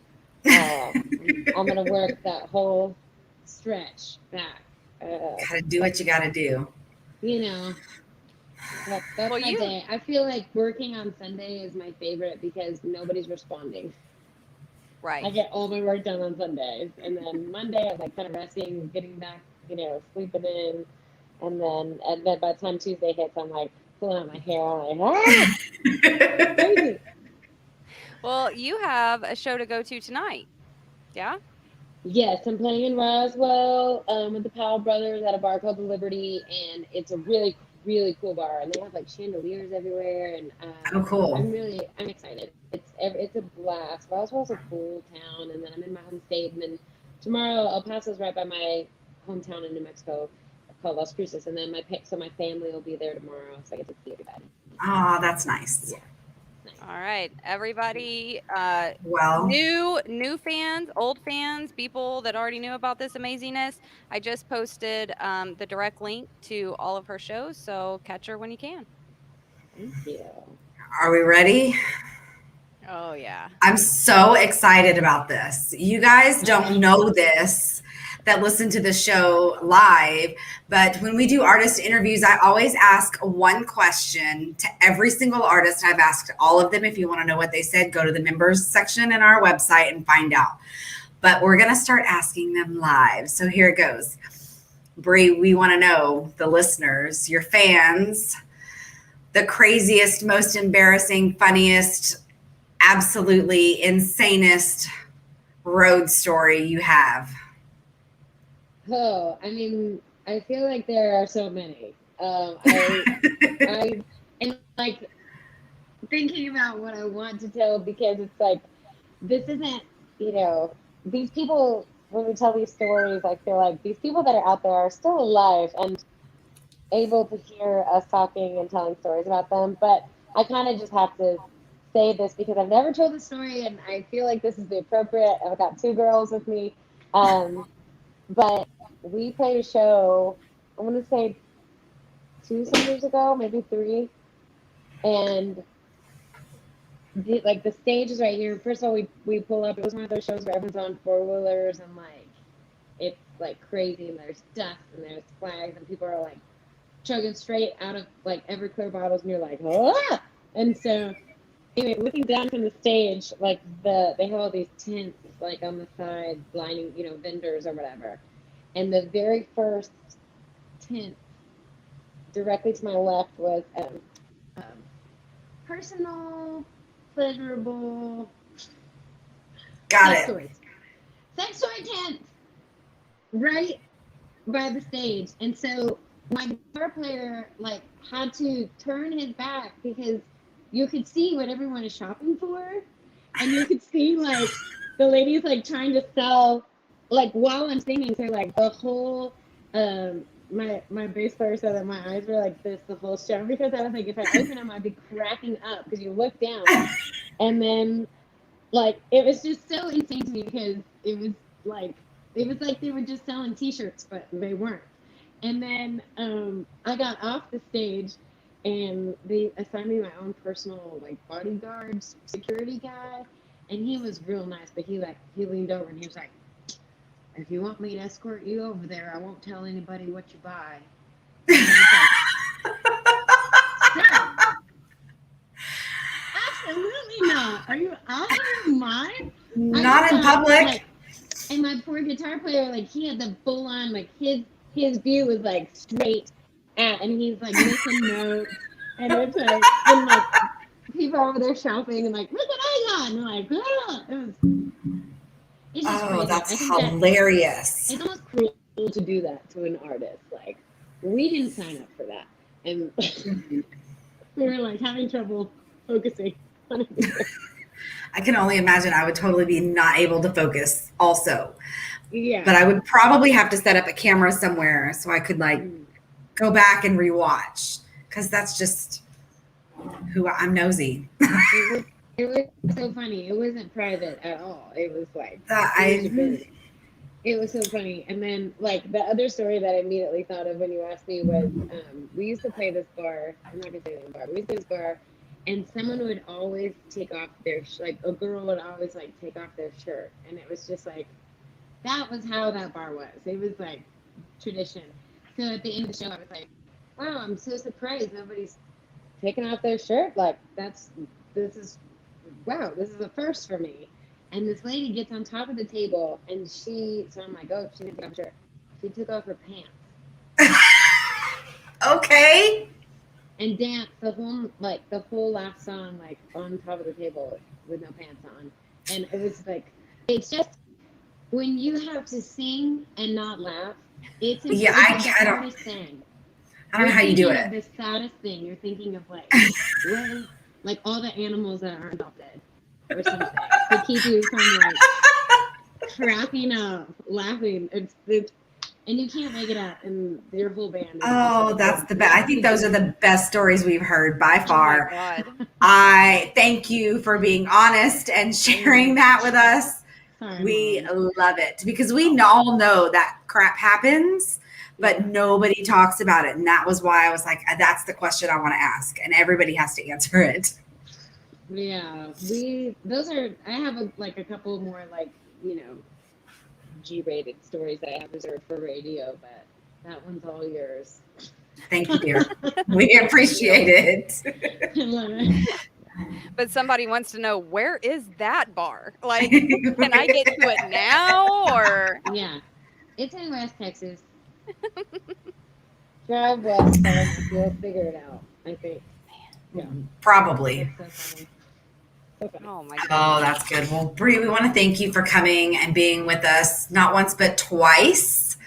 I'm gonna work that whole stretch back. Gotta do what you gotta do. That's Well, my day. I feel like working on Sunday is my favorite because nobody's responding. I right. get all my work done on Sundays, and then Monday I'm like kind of resting, getting back, sleeping in, and then by the time Tuesday hits, I'm like pulling out my hair. I'm like, crazy. Well, you have a show to go to tonight. Yeah? Yes, I'm playing in Roswell with the Powell Brothers at a bar called the Liberty, and it's a really, really cool bar. And they have like chandeliers everywhere, and Oh, cool. I'm excited. It's a blast. Roswell's a cool town, and then I'm in my home state, and then tomorrow El Paso's right by my hometown in New Mexico called Las Cruces, and then my family will be there tomorrow, so I get to see everybody. Oh, that's nice. Yeah. All right, everybody, Well, new fans, old fans, people that already knew about this amazingness. I just posted the direct link to all of her shows, so catch her when you can. Thank you. are we ready? Oh yeah. I'm so excited about this. You guys don't know this that listen to the show live, but when we do artist interviews, I always ask one question to every single artist. I've asked all of them. If you want to know what they said, go to the members section in our website and find out. But we're going to start asking them live. So here it goes. Bri, we want to know, the listeners, your fans, the craziest, most embarrassing, funniest, absolutely insanest road story you have. Oh, I mean, I feel like there are so many. I and like thinking about what I want to tell because it's like, this isn't, these people, when we tell these stories, I feel like these people that are out there are still alive and able to hear us talking and telling stories about them. But I kind of just have to say this because I've never told the story and I feel like this is the appropriate. I've got two girls with me. But we played a show, I want to say 2 summers ago, maybe 3. And the stage is right here. First of all, we pull up. It was one of those shows where everyone's on 4-wheelers and like it's like crazy and there's dust and there's flags and people are like chugging straight out of like Everclear bottles and you're like, ah! And so anyway, looking down from the stage, like they have all these tents like on the side, blinding, vendors or whatever. And the very first tent directly to my left was um, personal, pleasurable Got sex it. toys. Sex toy tent right by the stage. And so my guitar player like had to turn his back because you could see what everyone is shopping for. And you could see like the ladies like trying to sell like while I'm singing. So like the whole my bass player said that my eyes were like this the whole show because I was like, if I open them, I'd be cracking up because you look down, and then like it was just so insane to me because it was like they were just selling T-shirts, but they weren't. And then I got off the stage, and they assigned me my own personal like bodyguard security guy, and he was real nice, but he leaned over and he was like, if you want me to escort you over there, I won't tell anybody what you buy. And I was like, sir, absolutely not. Are you out of your mind? Not in public. Like, and my poor guitar player, like he had the full on, like his view was like straight at, and he's like missing notes, and it's like, and like people over there shopping and like, look what I got, and like, ah! It's just Oh, crazy. that's I think hilarious. it's almost cruel to do that to an artist. Like, we didn't sign up for that, and we were like having trouble focusing on it. I can only imagine I would totally be not able to focus also. Yeah. But I would probably have to set up a camera somewhere so I could like go back and rewatch because that's just who I'm nosy. It was so funny. It wasn't private at all. It was like it was so funny. And then like the other story that I immediately thought of when you asked me was we used to play this bar. I'm not gonna say the bar. We used to play this bar, and someone would always take off their like a girl would always like take off their shirt, and it was just like that was how that bar was. It was like tradition. So at the end of the show, I was like, wow, I'm so surprised nobody's taking off their shirt. Like this is a first for me. And this lady gets on top of the table and so I'm like, oh, she didn't take off her shirt. She took off her pants. Okay. And danced the whole last song, like on top of the table with no pants on. And it was like, it's just, when you have to sing and not laugh, it's Yeah, I don't know how you do it. The saddest thing, you're thinking of like, like all the animals that aren't all dead or something to keep you from like cracking up, laughing. It's and you can't make it up, and your whole band. Oh, that's the best. I think those are the best stories we've heard by far. Oh my God. I thank you for being honest and sharing that with us. Sorry, We Mom. love it because we all know that crap happens, but nobody talks about it. And that was why I was like, that's the question I want to ask. And everybody has to answer it. Yeah, I have a couple more like, G-rated stories that I have reserved for radio, but that one's all yours. Thank you, dear. We appreciate it. I love it. But somebody wants to know, where is that bar? Like, can I get to it now? Or Yeah, it's in West Texas. Drive west, and you'll figure it out, I think. Yeah, Probably. it's so funny. So funny. oh my Oh, God. that's good. Well, Bri, we want to thank you for coming and being with us, not once, but twice.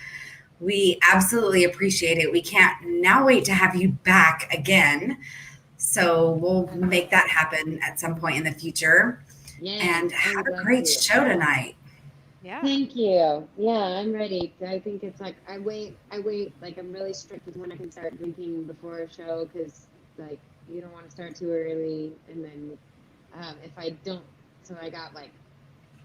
We absolutely appreciate it. We can't now wait to have you back again. So we'll make that happen at some point in the future. Yeah, And I have would a love great to. show tonight. Yeah. Thank you. Yeah, I'm ready. I think it's like I wait. Like I'm really strict with when I can start drinking before a show because like you don't want to start too early, and then if I don't, so I got like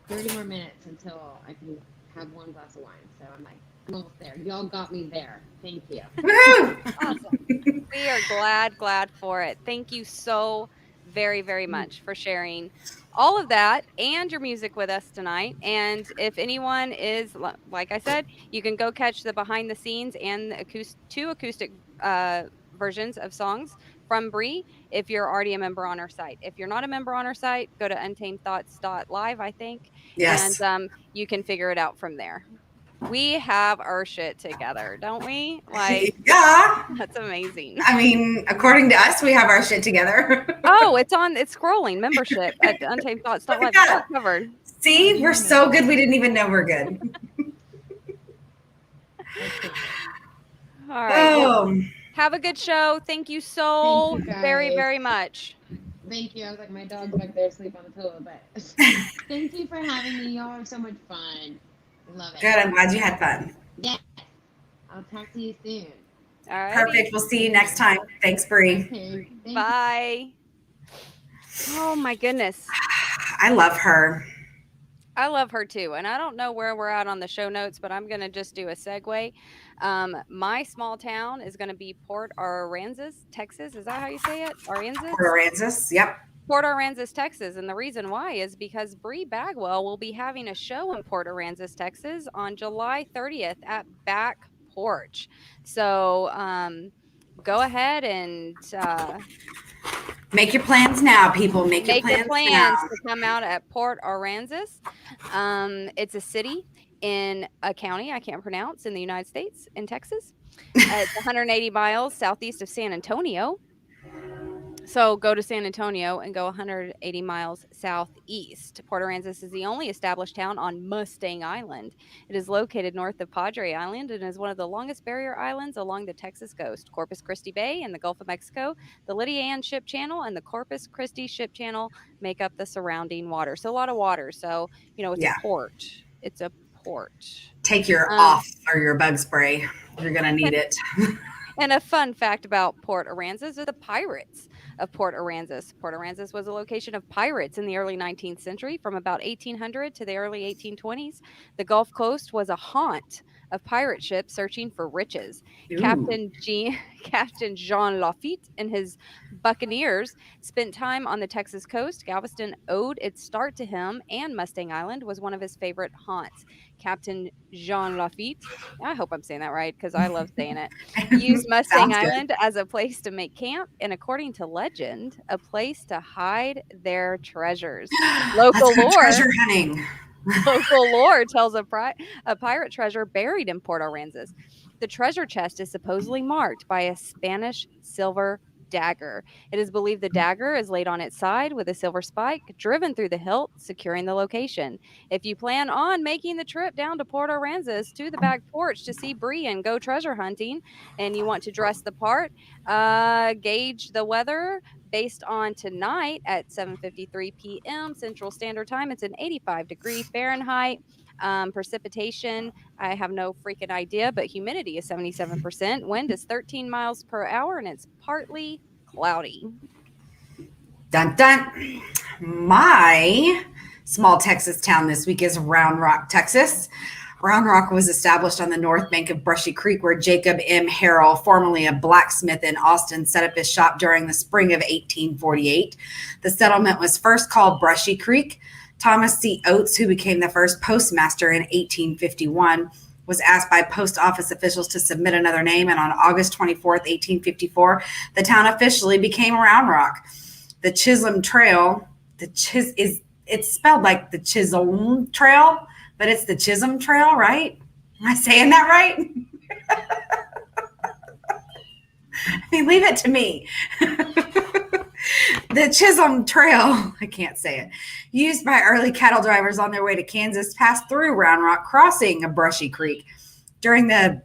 30 more minutes until I can have one glass of wine. So I'm like, I'm almost there. Y'all got me there. Thank you. Woo! Awesome. We are glad for it. Thank you so very, very much for sharing all of that and your music with us tonight. And if anyone is, like I said, you can go catch the behind the scenes and the two acoustic versions of songs from Bri if you're already a member on our site. If you're not a member on our site, go to untamedthoughts.live, I think, and Yes. you can figure it out from there. We have our shit together, don't we? Like, Yeah. that's amazing. I mean, according to us, we have our shit together. Oh, it's scrolling membership at Look at untamedthoughts.live. Got it that. covered. See, we're so good. We didn't even know we're good. That's perfect. All right. Well, Oh, have a good show. Thank you Thank so you very, guys. very much. Thank you. I was like, my dog's back there asleep on the pillow, but thank you for having me. Y'all are so much fun. Love it. good. I'm glad you had fun. Yes. I'll talk to you soon. All righty. Perfect. We'll see you next time. Thanks, Bri. Okay. Thank you. Bye. Oh my goodness. I love her. I love her too. And I don't know where we're at on the show notes, but I'm going to just do a segue. My small town is going to be Port Aransas, Texas. Is that how you say it? Port Aransas? Aransas. Yep. Port Aransas, Texas. And the reason why is because Bri Bagwell will be having a show in Port Aransas, Texas on July 30th at Back Porch. So go ahead and Make your plans now, people. Make your make your plans now. plans to come out at Port Aransas. It's a city in a county I can't pronounce in the United States, in Texas. It's 180 miles southeast of San Antonio. So go to San Antonio and go 180 miles southeast. Port Aransas is the only established town on Mustang Island. It is located north of Padre Island and is one of the longest barrier islands along the Texas coast. Corpus Christi Bay in the Gulf of Mexico, the Lydia Ann Ship Channel, and the Corpus Christi Ship Channel make up the surrounding water. So a lot of water. So, it's a Yeah. port. It's a port. Take your Um, off or your bug spray. You're going to need it. And a fun fact about Port Aransas are the pirates of Port Aransas. Port Aransas was a location of pirates in the early 19th century from about 1800 to the early 1820s. The Gulf Coast was a haunt of pirate ships searching for riches. Ooh. Captain Jean Lafitte and his buccaneers spent time on the Texas coast. Galveston owed its start to him, and Mustang Island was one of his favorite haunts. Captain Jean Lafitte, I hope I'm saying that right because I love saying it, used Mustang Sounds good. Island as a place to make camp and, according to legend, a place to hide their treasures. Let's Local go lore treasure hunting. Local lore tells a pirate treasure buried in Port Aransas. The treasure chest is supposedly marked by a Spanish silver dagger. It is believed the dagger is laid on its side with a silver spike driven through the hilt, securing the location. If you plan on making the trip down to Port Aransas to the back porch to see Bri and go treasure hunting, and you want to dress the part, gauge the weather based on tonight at 7:53 p.m. Central Standard Time. It's an 85-degree Fahrenheit. Precipitation, I have no freaking idea, but humidity is 77%. Wind is 13 miles per hour, and it's partly cloudy. Dun dun. My small Texas town this week is Round Rock, Texas. Round Rock was established on the north bank of Brushy Creek, where Jacob M. Harrell, formerly a blacksmith in Austin, set up his shop during the spring of 1848. The settlement was first called Brushy Creek. Thomas C. Oates, who became the first postmaster in 1851, was asked by post office officials to submit another name, and on August 24th, 1854, the town officially became Round Rock. The Chisholm Trail, it's spelled like the Chisholm Trail, but it's the Chisholm Trail, right? Am I saying that right? I mean, leave it to me. The Chisholm Trail, I can't say it, used by early cattle drivers on their way to Kansas, passed through Round Rock, crossing a Brushy Creek. During the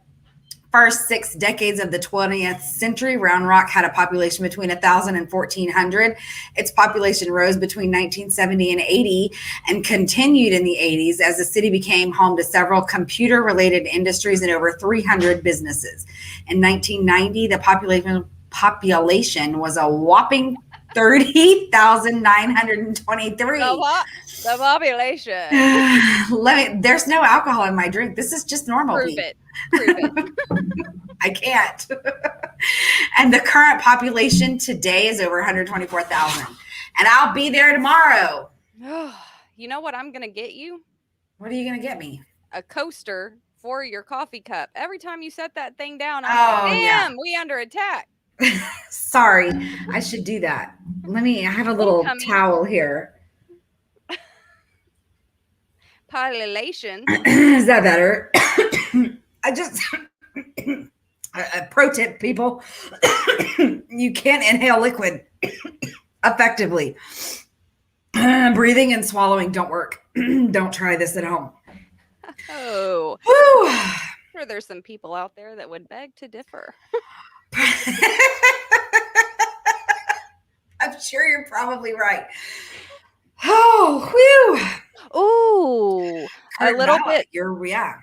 first 6 decades of the 20th century, Round Rock had a population between 1,000 and 1,400. Its population rose between 1970 and 80 and continued in the 80s as the city became home to several computer-related industries and over 300 businesses. In 1990, the population was a whopping 30,923. The population. There's no alcohol in my drink. This is just normal. Prove it. Prove it. I can't. And the current population today is over 124,000. And I'll be there tomorrow. You know what I'm going to get you? What are you going to get me? A coaster for your coffee cup. Every time you set that thing down, I'm like, damn, we under attack. Sorry. I should do that. I have a little towel here. Population. Is that better? I just, a pro tip, people, you can't inhale liquid effectively. Breathing and swallowing don't work. Don't try this at home. Oh, Woo. Sure, there's some people out there that would beg to differ. I'm sure you're probably right. Oh, whew. Ooh, a little bit.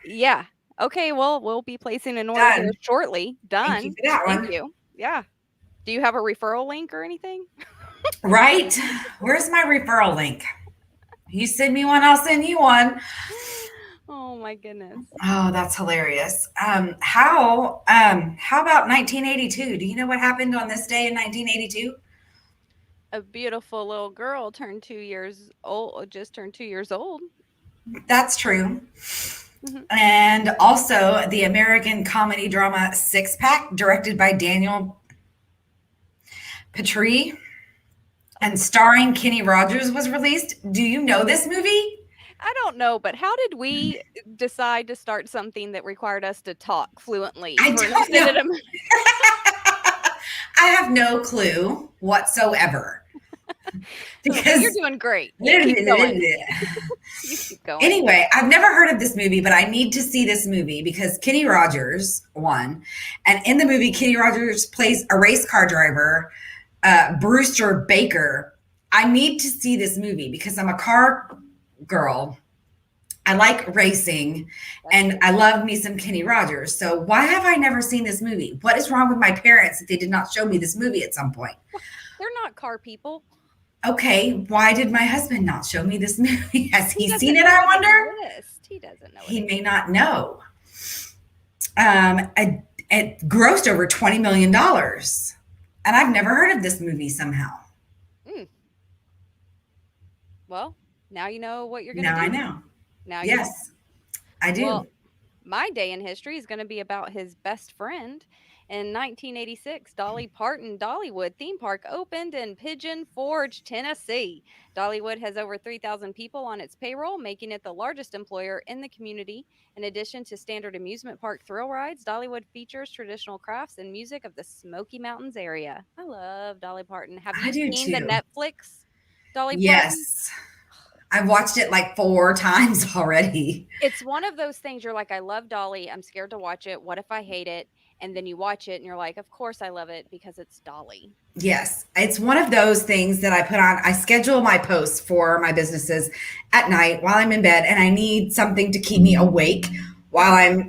Yeah. Okay, well, we'll be placing an order here shortly. Done. Thank you for that one. Thank you. Yeah. Do you have a referral link or anything? Right. Where's my referral link? You send me one, I'll send you one. Oh my goodness. Oh, that's hilarious. How about 1982? Do you know what happened on this day in 1982? A beautiful little girl turned 2 years old, just turned 2 years old. That's true. Mm-hmm. And also the American comedy drama Six Pack, directed by Daniel Petrie and starring Kenny Rogers, was released. Do you know this movie? I don't know, but how did we decide to start something that required us to talk fluently? I don't know. I have no clue whatsoever. Because you're doing great. You keep going. You keep going. Anyway, I've never heard of this movie, but I need to see this movie because Kenny Rogers won. And in the movie, Kenny Rogers plays a race car driver, Brewster Baker. I need to see this movie because I'm a car girl. I like racing and I love me some Kenny Rogers. So why have I never seen this movie? What is wrong with my parents that they did not show me this movie at some point? They're not car people. Okay, why did my husband not show me this movie? Has he seen it, I wonder? He doesn't know. He may not know. It grossed over $20 million. And I've never heard of this movie somehow. Well, now you know what you're going to do. Now I know. Now yes, I do. Well, my day in history is going to be about his best friend. In 1986, Dolly Parton Dollywood theme park opened in Pigeon Forge, Tennessee. Dollywood has over 3,000 people on its payroll, making it the largest employer in the community. In addition to standard amusement park thrill rides, Dollywood features traditional crafts and music of the Smoky Mountains area. I love Dolly Parton. Have you seen the Netflix Dolly Parton? Yes. I've watched it like 4 times already. It's one of those things you're like, I love Dolly. I'm scared to watch it. What if I hate it? And then you watch it and you're like, of course I love it because it's Dolly. Yes. It's one of those things that I put on. I schedule my posts for my businesses at night while I'm in bed, and I need something to keep me awake while I'm,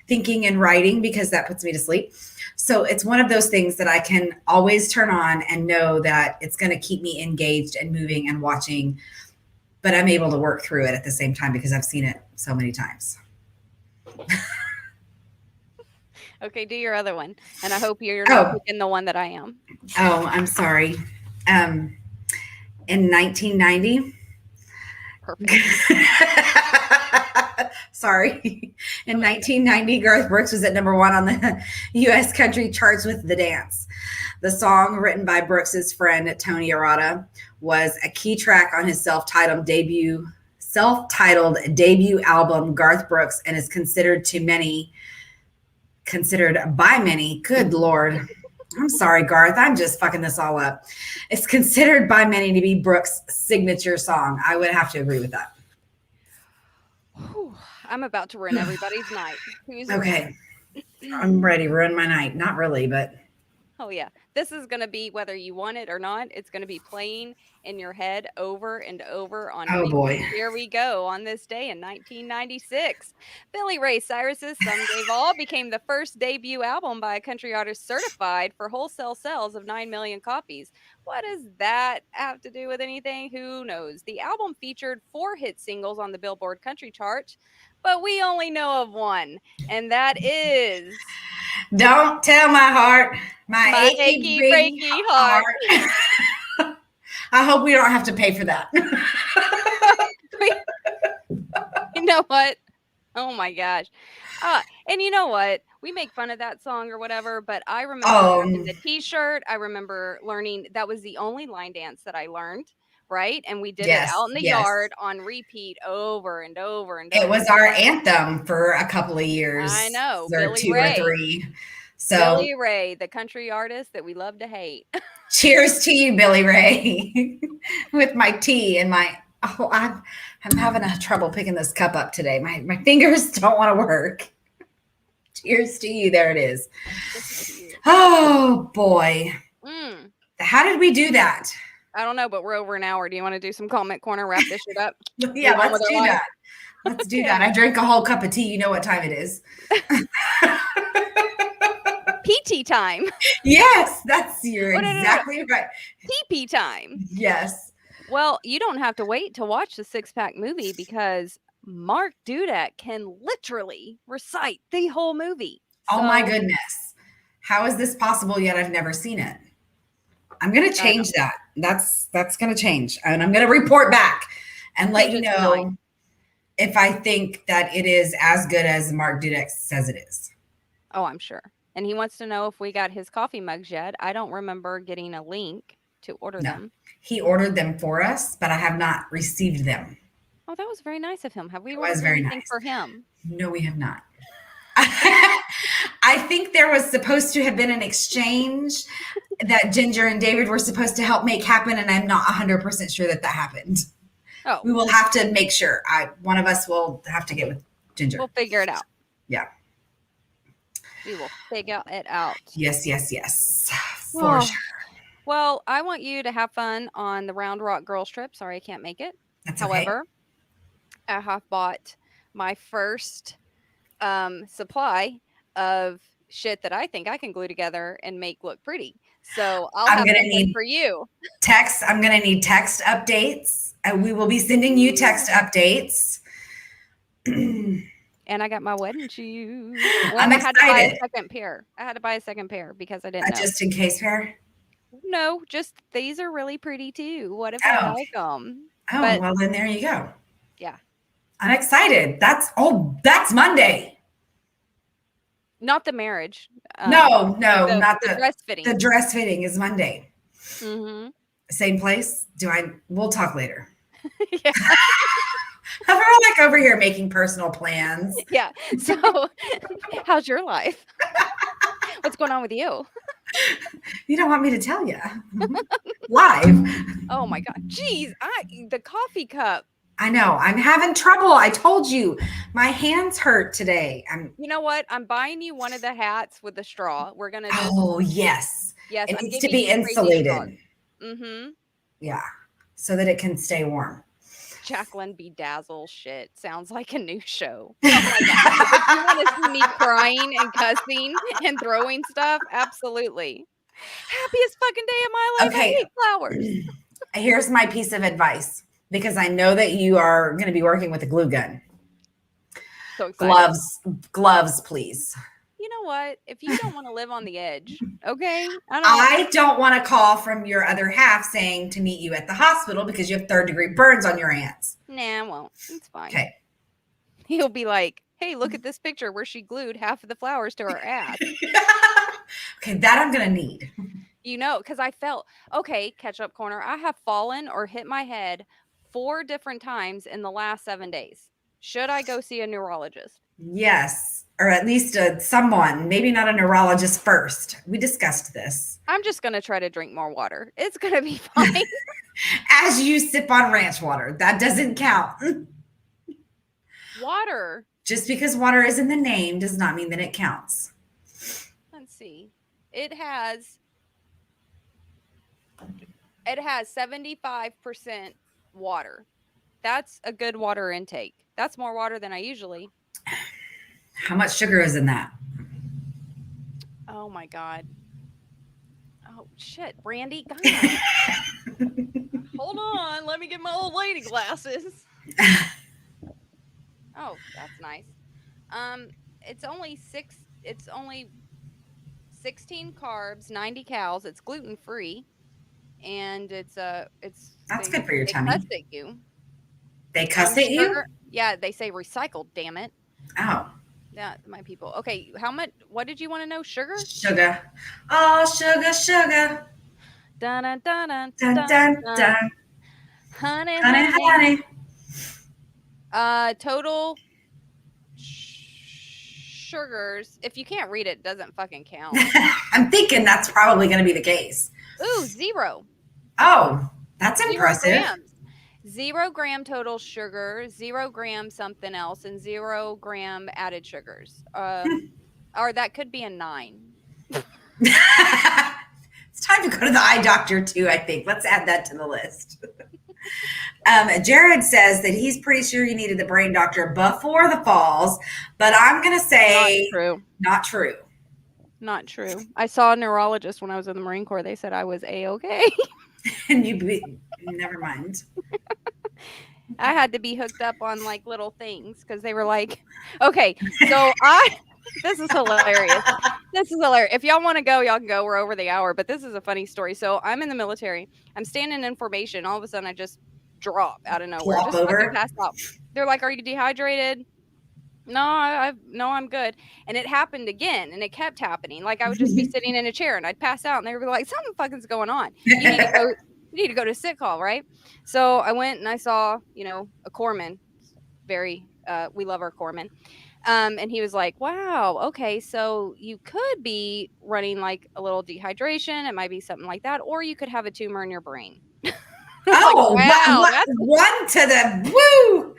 thinking and writing because that puts me to sleep. So it's one of those things that I can always turn on and know that it's going to keep me engaged and moving and watching, but I'm able to work through it at the same time because I've seen it so many times. Okay, do your other one. And I hope you're not picking the one that I am. Oh, I'm sorry. In 1990. Perfect. Sorry. In 1990, Garth Brooks was at number 1 on the U.S. country charts with The Dance. The song, written by Brooks's friend Tony Arata, was a key track on his self-titled debut album, Garth Brooks, and is considered by many, good Lord. I'm sorry, Garth. I'm just fucking this all up. It's considered by many to be Brooks' signature song. I would have to agree with that. I'm about to ruin everybody's night. Okay. I'm ready. Ruin my night. Not really, but Oh, yeah. This is going to be, whether you want it or not, it's going to be playing in your head over and over on oh boy. repeat. Here we go on this day in 1996. Billy Ray Cyrus's Some Gave All became the first debut album by a country artist certified for wholesale sales of 9 million copies. What does that have to do with anything? Who knows? The album featured 4 hit singles on the Billboard Country Chart, but we only know of one, and that is Don't tell my heart, my My achy Achy breaky Breaky Heart. heart. I hope we don't have to pay for that. You know what? Oh my gosh. And you know what? We make fun of that song or whatever, but I remember getting the t-shirt. I remember learning that was the only line dance that I learned, right? And we did it Yes, out in the yes. yard on repeat over and over and It over. was our anthem for a couple of years. I know, or Billy 2 Ray. or 3. So Billy Ray, the country artist that we love to hate. cheers to you, Billy Ray. With my tea and my I'm having a trouble picking this cup up today. My fingers don't want to work. Cheers to you. There it is. Oh boy. How did we do that? I don't know, but we're over an hour. Do you want to do some comment corner? Wrap this shit up? Yeah, Move on let's with our do life? that. Let's do Okay. that. I drank a whole cup of tea. You know what time it is. PT time. Yes, you're Oh, no, no, no. exactly right. TP time. Yes. Well, you don't have to wait to watch the Six Pack movie because Mark Dudek can literally recite the whole movie. Oh my So- goodness. How is this possible yet I've never seen it? I'm going to change that. That's going to change. And I'm going to report back and let you Change it to know 9. if I think that it is as good as Mark Dudek says it is. Oh, I'm sure. And he wants to know if we got his coffee mugs yet. I don't remember getting a link to order them. He ordered them for us, but I have not received them. Oh, that was very nice of him. Have we It ordered was very anything nice. for him? No, we have not. I think there was supposed to have been an exchange that Ginger and David were supposed to help make happen, and I'm not 100% sure that happened. Oh, We will have to make sure. One of us will have to get with Ginger. we'll figure it out. Yeah. We will figure it out. Yes. For sure. Well, I want you to have fun on the Round Rock Girls trip. Sorry I can't make it. That's However, I have bought my first supply of shit that I think I can glue together and make look pretty. So I'm have gonna something need for you. text. I'm going to need text updates. And we will be sending you text updates. And I got my wedding shoes. I'm I had to buy a excited. second pair. I had to buy a second pair because I didn't know. Just in case pair. No, just these are really pretty too. What if Oh. I like them? Oh, But- well, then there you go. Yeah. I'm excited. That's Monday. Not the marriage. No, not the dress fitting. The dress fitting is Monday. Mm-hmm. Same place. We'll talk later. Yeah. We're like over here making personal plans. Yeah. So, how's your life? What's going on with you? You don't want me to tell you. Live. Oh my God. Jeez. The coffee cup. I know. I'm having trouble. I told you. My hands hurt today. You know what? I'm buying you one of the hats with the straw. We're going to just. Oh, yes. Yes. It I'm needs to giving be you crazy straws. insulated. Mm-hmm. Yeah. So that it can stay warm. Jacqueline Bedazzle shit sounds like a new show. Oh my God. If you want to see me crying and cussing and throwing stuff, absolutely. Happiest fucking day of my life. Okay. I hate flowers. Here's my piece of advice, because I know that you are going to be working with a glue gun. So excited. Gloves, please. You know what? If you don't want to live on the edge, okay? I don't want to call from your other half saying to meet you at the hospital because you have 3rd-degree burns on your hands. Nah, I won't. It's fine. Okay. He'll be like, hey, look at this picture where she glued half of the flowers to her ass. Okay, that I'm going to need. You know, because I felt, okay, catch up corner. I have fallen or hit my head 4 different times in the last 7 days. Should I go see a neurologist? Yes, or at least someone, maybe not a neurologist first. We discussed this. I'm just going to try to drink more water. It's going to be fine. As you sip on ranch water, that doesn't count. Water. Just because water is in the name does not mean that it counts. see. It has 75% water. That's a good water intake. That's more water than I usually. How much sugar is in that? Oh my god. Oh shit, Brandy, God. Hold on, let me get my old lady glasses. Oh, that's nice. Um, it's only 16 carbs, 90 calories. It's gluten free, and That's good for your they cuss tummy. at you. They cuss at you? Sugar. Yeah, they say recycled. Damn it. Oh, Yeah, my people. Okay, how much? What did you want to know? Sugar? sugar. Oh, sugar, sugar. Dun dun dun dun Dun, dun dun, dun. dun. Honey, Honey, honey. honey. Total sugars. If you can't read it, it doesn't fucking count. I'm thinking that's probably going to be the case. Ooh, 0. Oh, that's 0 impressive. grams. 0 gram total sugar, 0 gram something else, and 0 gram added sugars. Or that could be a 9. It's time to go to the eye doctor too, I think. Let's add that to the list. Jared says that he's pretty sure you needed the brain doctor before the falls, but I'm going to say Not true. not true. Not true. I saw a neurologist when I was in the Marine Corps. They said I was A-okay. And never mind. I had to be hooked up on like little things because they were like, okay, so this is hilarious. This is hilarious. If y'all want to go, y'all can go. We're over the hour, but this is a funny story. So I'm in the military. I'm standing in formation. All of a sudden, I just drop out of nowhere. Flop Just fucking over. passed out. They're like, "Are you dehydrated?" No, no, I'm good. And it happened again, and it kept happening. Like I would just be sitting in a chair, and I'd pass out, and they would be like, "Something fucking's going on. You need to go. You need to go to sick call, right?" So I went and I saw, a corpsman. Very, we love our corpsman. And he was like, "Wow, okay, so you could be running like a little dehydration. It might be something like that, or you could have a tumor in your brain." Like, Oh, wow, that's one to the woo.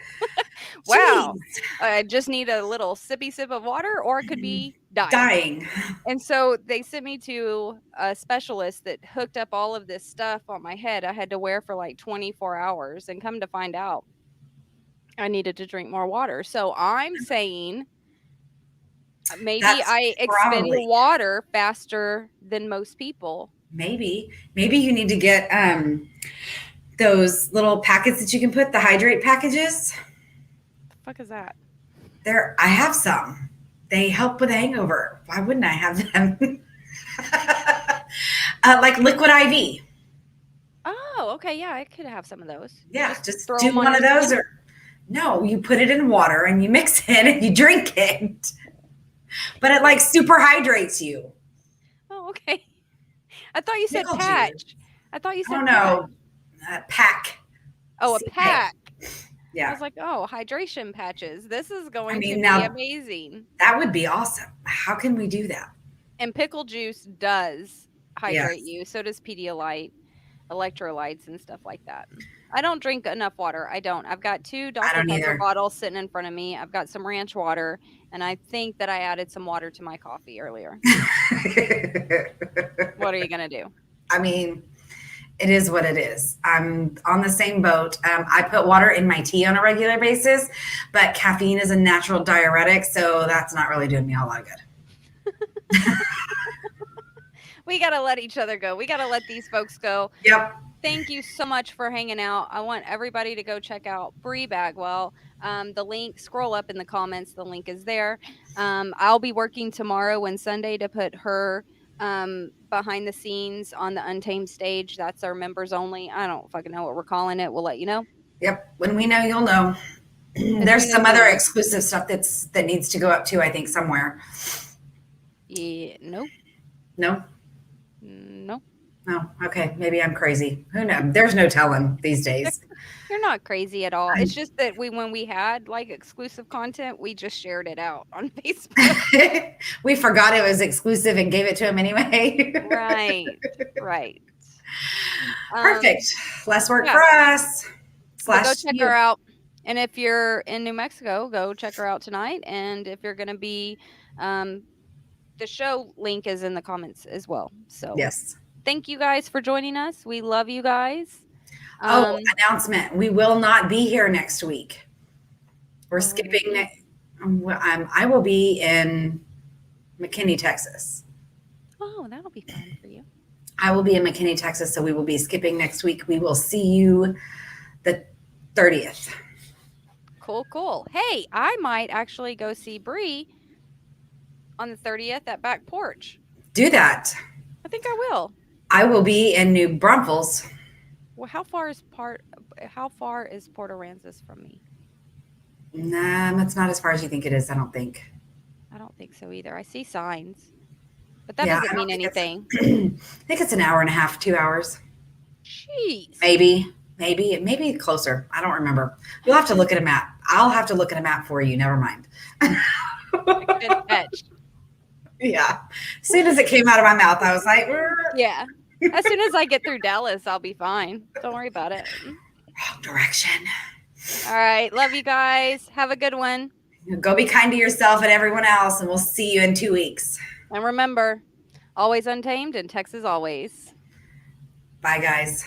wow. Jeez. I just need a little sippy sip of water, or it could be dying. Dying. And so they sent me to a specialist that hooked up all of this stuff on my head. I had to wear for like 24 hours, and come to find out, I needed to drink more water. So I'm saying maybe That's I expend probably water faster than most people. maybe you need to get those little packets that you can put, the hydrate packages. The fuck is that? I have some. They help with hangover. Why wouldn't I have them? Like liquid IV. Oh, okay. Yeah, I could have some of those. You Yeah, just throw do them on one of your those, skin? or no, you put it in water and you mix it and you drink it. But it like super hydrates you. Oh, okay. I thought you said Pickle patch. juice. I thought you Oh said patch. no, pack. Oh, a CK. pack. I Yeah, was like, oh, hydration patches. This is going to mean, be now- amazing. that would be awesome. How can we do that? And pickle juice does hydrate Yes. you. So does Pedialyte, electrolytes, and stuff like that. I don't drink enough water. I don't. I've got 2 Dr. don't Pepper either. bottles sitting in front of me. I've got some ranch water, and I think that I added some water to my coffee earlier. What are you going to do? I mean, it is what it is. I'm on the same boat. I put water in my tea on a regular basis, but caffeine is a natural diuretic, so that's not really doing me a whole lot of good. We got to let each other go. We got to let these folks go. Yep. Thank you so much for hanging out. I want everybody to go check out Bri Bagwell. The link, scroll up in the comments. The link is there. I'll be working tomorrow and Sunday to put her behind the scenes on the Untamed stage. That's our members only. I don't fucking know what we're calling it. We'll let you know. Yep. When we know, you'll know. There's some other exclusive stuff that needs to go up too, I think, somewhere. Yeah. Nope. No? No. No. Okay. Maybe I'm crazy. Who knows? There's no telling these days. You're not crazy at all. It's just that when we had like exclusive content, we just shared it out on Facebook. We forgot it was exclusive and gave it to him anyway. Right. Right. Perfect. Less work yeah. for us. So go Slash check you. her out. And if you're in New Mexico, go check her out tonight. And if you're going to be this the show link is in the comments as well. So Yes. thank you guys for joining us. We love you guys. Oh, announcement. We will not be here next week. We're Where will we skipping. be? I will be in McKinney, Texas. Oh, that'll be fun for you. I will be in McKinney, Texas, so we will be skipping next week. We will see you the 30th. Cool. Hey, I might actually go see Bri on the 30th at Back Porch. Do that. I think I will. I will be in New Braunfels. Well, how far is Port Aransas from me? Nah, it's not as far as you think it is, I don't think. I don't think so either. I see signs, but that Yeah, doesn't I don't mean think anything. I think it's an hour and a half, 2 hours. Jeez. Maybe closer. I don't remember. You'll have to look at a map. I'll have to look at a map for you. Never mind. Good catch. Yeah. As soon as it came out of my mouth, I was like, Yeah. As soon as I get through Dallas, I'll be fine. Don't worry about it. wrong direction. All right. Love you guys. Have a good one. Go be kind to yourself and everyone else, and we'll see you in 2 weeks. And remember, always untamed and Texas always. Bye, guys.